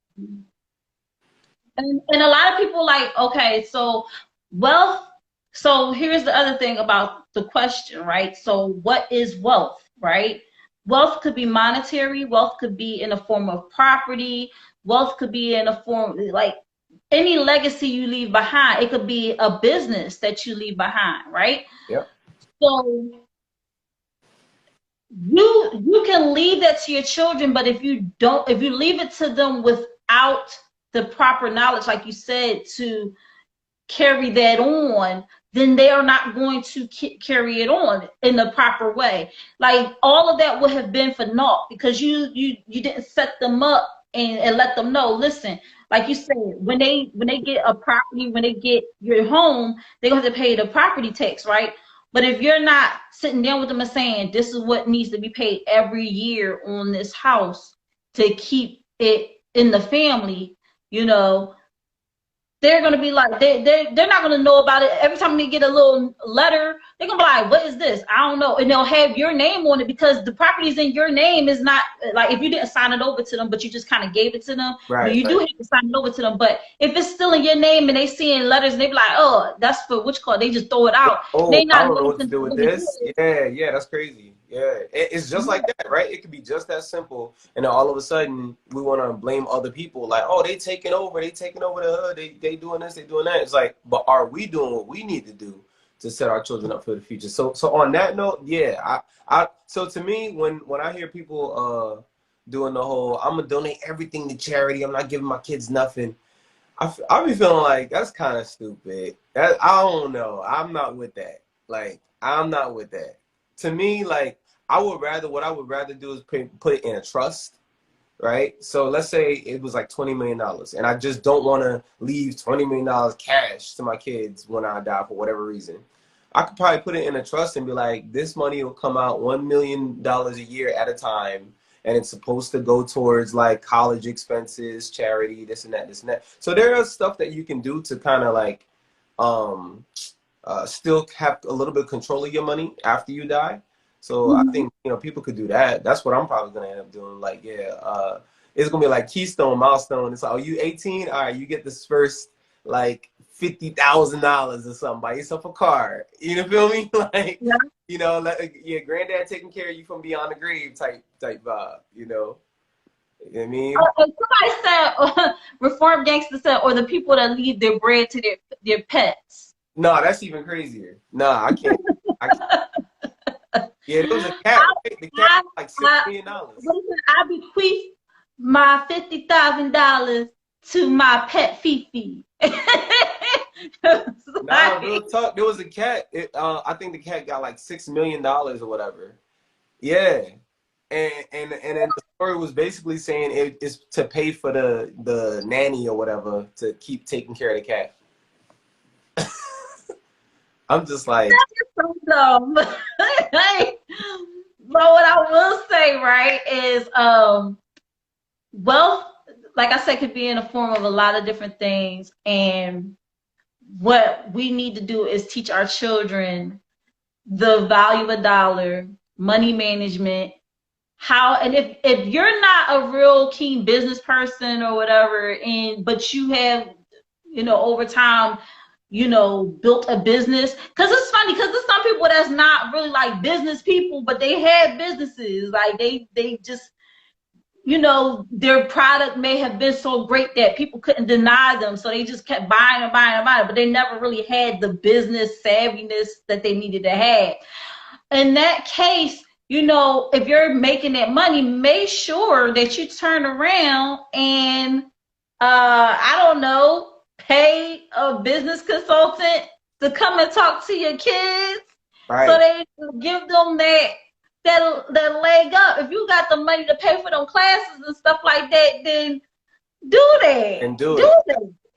And a lot of people okay, so wealth. So here's the other thing about the question, right? So what is wealth, right? Wealth could be monetary. Wealth could be in the form of property. Wealth could be in a form like any legacy you leave behind. It could be a business that you leave behind, right? Yep. So you can leave that to your children, but if you leave it to them without the proper knowledge, like you said, to carry that on, then they are not going to carry it on in the proper way. Like all of that would have been for naught because you didn't set them up and let them know, listen, like you said, when they get a property, when they get your home, they're going to have to pay the property tax, right? But if you're not sitting down with them and saying, this is what needs to be paid every year on this house to keep it in the family, they're going to be like, they're not going to know about it. Every time they get a little letter, they're going to be like, what is this? I don't know. And they'll have your name on it because the property's in your name. Is not like if you didn't sign it over to them, but you just kind of gave it to them. You do have to sign it over to them. But if it's still in your name and they seeing letters and they be like, oh, that's for which card? They just throw it out. Oh, they not I don't know what to do with this. Yeah, that's crazy. Yeah, it's just like that, right? It could be just that simple, and then all of a sudden we want to blame other people, like, oh, they taking over the hood, they doing this, they doing that. It's like, but are we doing what we need to do to set our children up for the future? So on that note, yeah, so to me, when I hear people doing the whole, I'm gonna donate everything to charity, I'm not giving my kids nothing. I be feeling like that's kind of stupid. I don't know. I'm not with that. Like, I'm not with that. To me, like, what I would rather do is put it in a trust, right? So let's say it was like $20 million, and I just don't want to leave $20 million cash to my kids when I die for whatever reason. I could probably put it in a trust and be like, this money will come out $1 million a year at a time, and it's supposed to go towards like college expenses, charity, this and that, this and that. So there is stuff that you can do to kind of like still have a little bit of control of your money after you die. So I think, people could do that. That's what I'm probably gonna end up doing. Like, yeah, it's gonna be like Keystone milestone. It's like, oh, you 18? All right, you get this first like $50,000 or something. Buy yourself a car. You know, feel me? Like, like, yeah, granddad taking care of you from beyond the grave type vibe. You know what I mean? Somebody said, Reform Gangster said, or the people that leave their bread to their pets. No, that's even crazier. No, I can't. Yeah, there was a cat. The cat was like $6 million. I bequeath my $50,000 to my pet Fifi. Nah, real talk. There was a cat. I think the cat got like $6 million or whatever. Yeah, and then the story was basically saying it's to pay for the nanny or whatever to keep taking care of the cat. I'm just like, that's so dumb. But what I will say, right, is wealth, like I said, could be in the form of a lot of different things. And what we need to do is teach our children the value of a dollar, money management, and if you're not a real keen business person or whatever, but you have, over time, built a business. Because it's funny, because there's some people that's not really like business people, but they had businesses. Like they just, their product may have been so great that people couldn't deny them. So they just kept buying and buying and buying, but they never really had the business savviness that they needed to have. In that case, if you're making that money, make sure that you turn around and, I don't know, pay a business consultant to come and talk to your kids, right, so they give them that leg up. If you got the money to pay for them classes and stuff like that, then do that. And do it.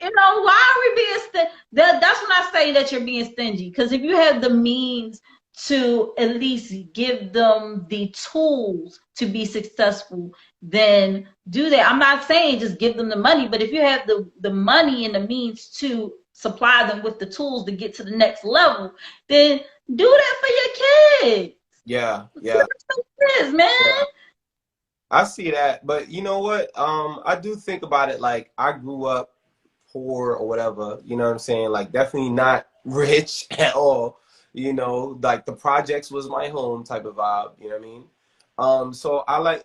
Why are we being stingy? That's when I say that you're being stingy. Because if you have the means to at least give them the tools to be successful, then do that. I'm not saying just give them the money, but if you have the money and the means to supply them with the tools to get to the next level, then do that for your kids. Yeah. Kids, man. Yeah. I see that, but you know what? I do think about it like I grew up poor or whatever. You know what I'm saying? Like, definitely not rich at all. Like the projects was my home type of vibe, you know what I mean? So I like,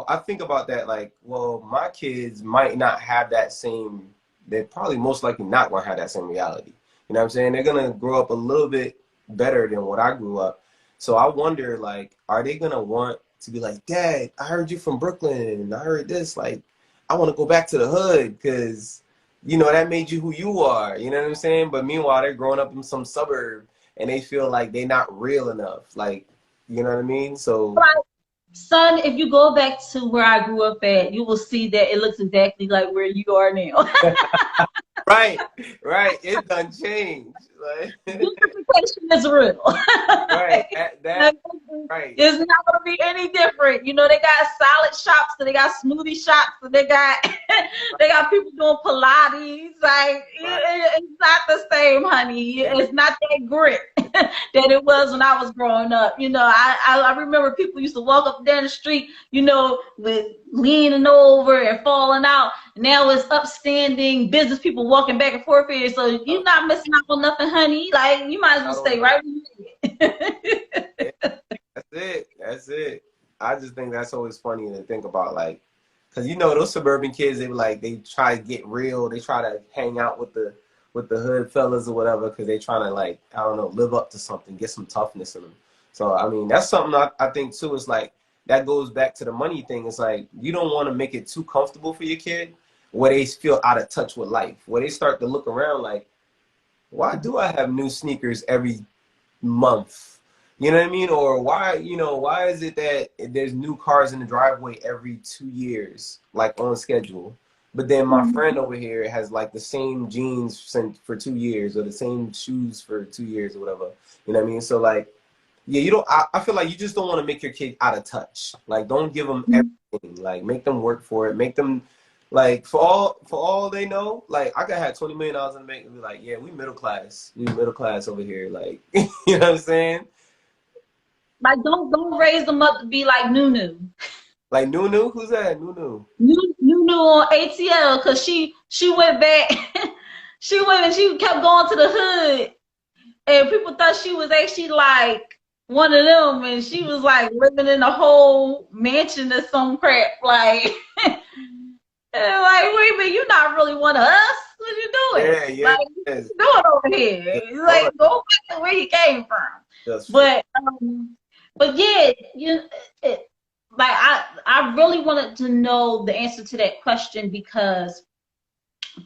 I think about that like, well, my kids might not have that same, they're probably most likely not going to have that same reality. You know what I'm saying? They're going to grow up a little bit better than what I grew up. So I wonder, like, are they going to want to be like, Dad, I heard you from Brooklyn and I heard this, like, I want to go back to the hood because, that made you who you are. You know what I'm saying? But meanwhile, they're growing up in some suburb and they feel like they're not real enough. Like, you know what I mean? So, son, if you go back to where I grew up at, you will see that it looks exactly like where you are now. Right. It done changed. Like, gentrification is real. Right. Right. It's not going to be any different. They got salad shops, and they got smoothie shops, and they got people doing Pilates. Like, it's not the same, honey. It's not that grit that it was when I was growing up. I remember people used to walk up and down the street, with leaning over and falling out. Now it's upstanding business people walking back and forth here. So you're not missing out on nothing, honey. Like, you might as well stay right where you That's That's it. I just think that's always funny to think about, like, because you know those suburban kids, they try to get real. They try to hang out with the hood fellas or whatever because they trying to, like, I don't know, live up to something, get some toughness in them. So I mean that's something I think too. It's like that goes back to the money thing. It's like you don't want to make it too comfortable for your kid where they feel out of touch with life, where they start to look around like, why do I have new sneakers every month? You know what I mean? Or why is it that there's new cars in the driveway every 2 years, like on schedule? But then my friend over here has like the same jeans for 2 years or the same shoes for 2 years or whatever. You know what I mean? So like, yeah, you don't. I feel like you just don't want to make your kid out of touch. Like, don't give them everything. Like, make them work for it. Make them, like, for all they know. Like, I could have $20 million in the bank and be like, yeah, we middle class. We middle class over here. Like, you know what I'm saying? Like, don't raise them up to be like Nunu. Like Nunu? Who's that? Nunu. Nunu on ATL, because she went back. She went and she kept going to the hood, and people thought she was actually like one of them, and she was like living in a whole mansion or some crap. Like, and like, wait a minute, you're not really one of us. What you doing? Yeah. Like, what you doing over here? Yeah. Like, go back to where you came from. That's But yeah, like I really wanted to know the answer to that question, because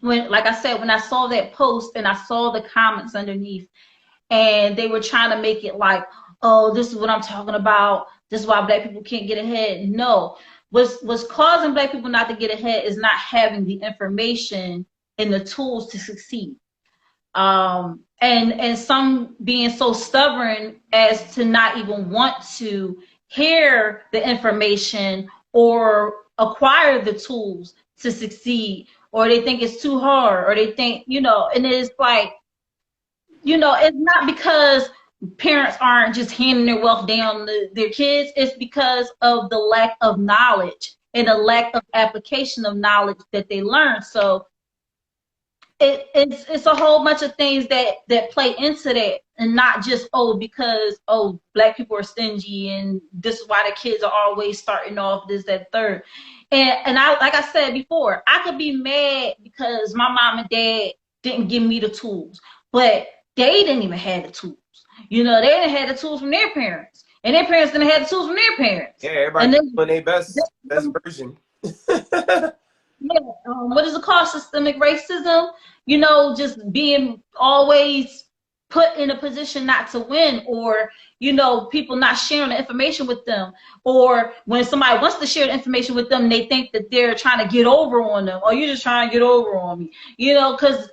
like I said, when I saw that post and I saw the comments underneath, and they were trying to make it like, oh, this is what I'm talking about. This is why Black people can't get ahead. No, what's causing Black people not to get ahead is not having the information and the tools to succeed. And some being so stubborn as to not even want to hear the information or acquire the tools to succeed, or they think it's too hard, or they think, and it's like, it's not because parents aren't just handing their wealth down to their kids. It's because of the lack of knowledge and the lack of application of knowledge that they learn. So it's a whole bunch of things that play into that, and not just because Black people are stingy and this is why the kids are always starting off this, that, third. And I, like I said before, I could be mad because my mom and dad didn't give me the tools, but they didn't even have the tools. They didn't have the tools from their parents, and their parents didn't have the tools from their parents. Yeah, everybody doing their best version. Yeah, what is it called? Systemic racism. Just being always put in a position not to win, or people not sharing the information with them, or when somebody wants to share the information with them, they think that they're trying to get over on them, or you're just trying to get over on me, because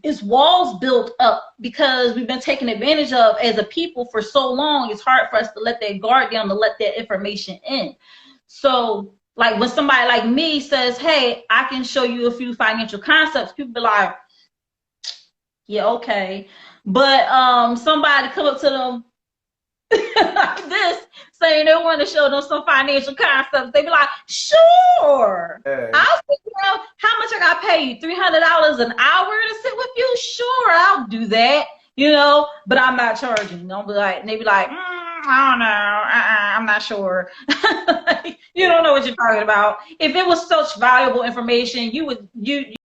it's walls built up because we've been taken advantage of as a people for so long. It's hard for us to let that guard down, to let that information in. So like when somebody like me says, hey, I can show you a few financial concepts, people be like, yeah, okay. But somebody come up to them like this, saying they want to show them some financial concepts, they be like, sure. Yeah. I'll sit down. How much I got to pay you? $300 an hour to sit with you? Sure, I'll do that. But I'm not charging. Don't be like, and they be like, I don't know, I'm not sure. You don't know what you're talking about. If it was such valuable information, you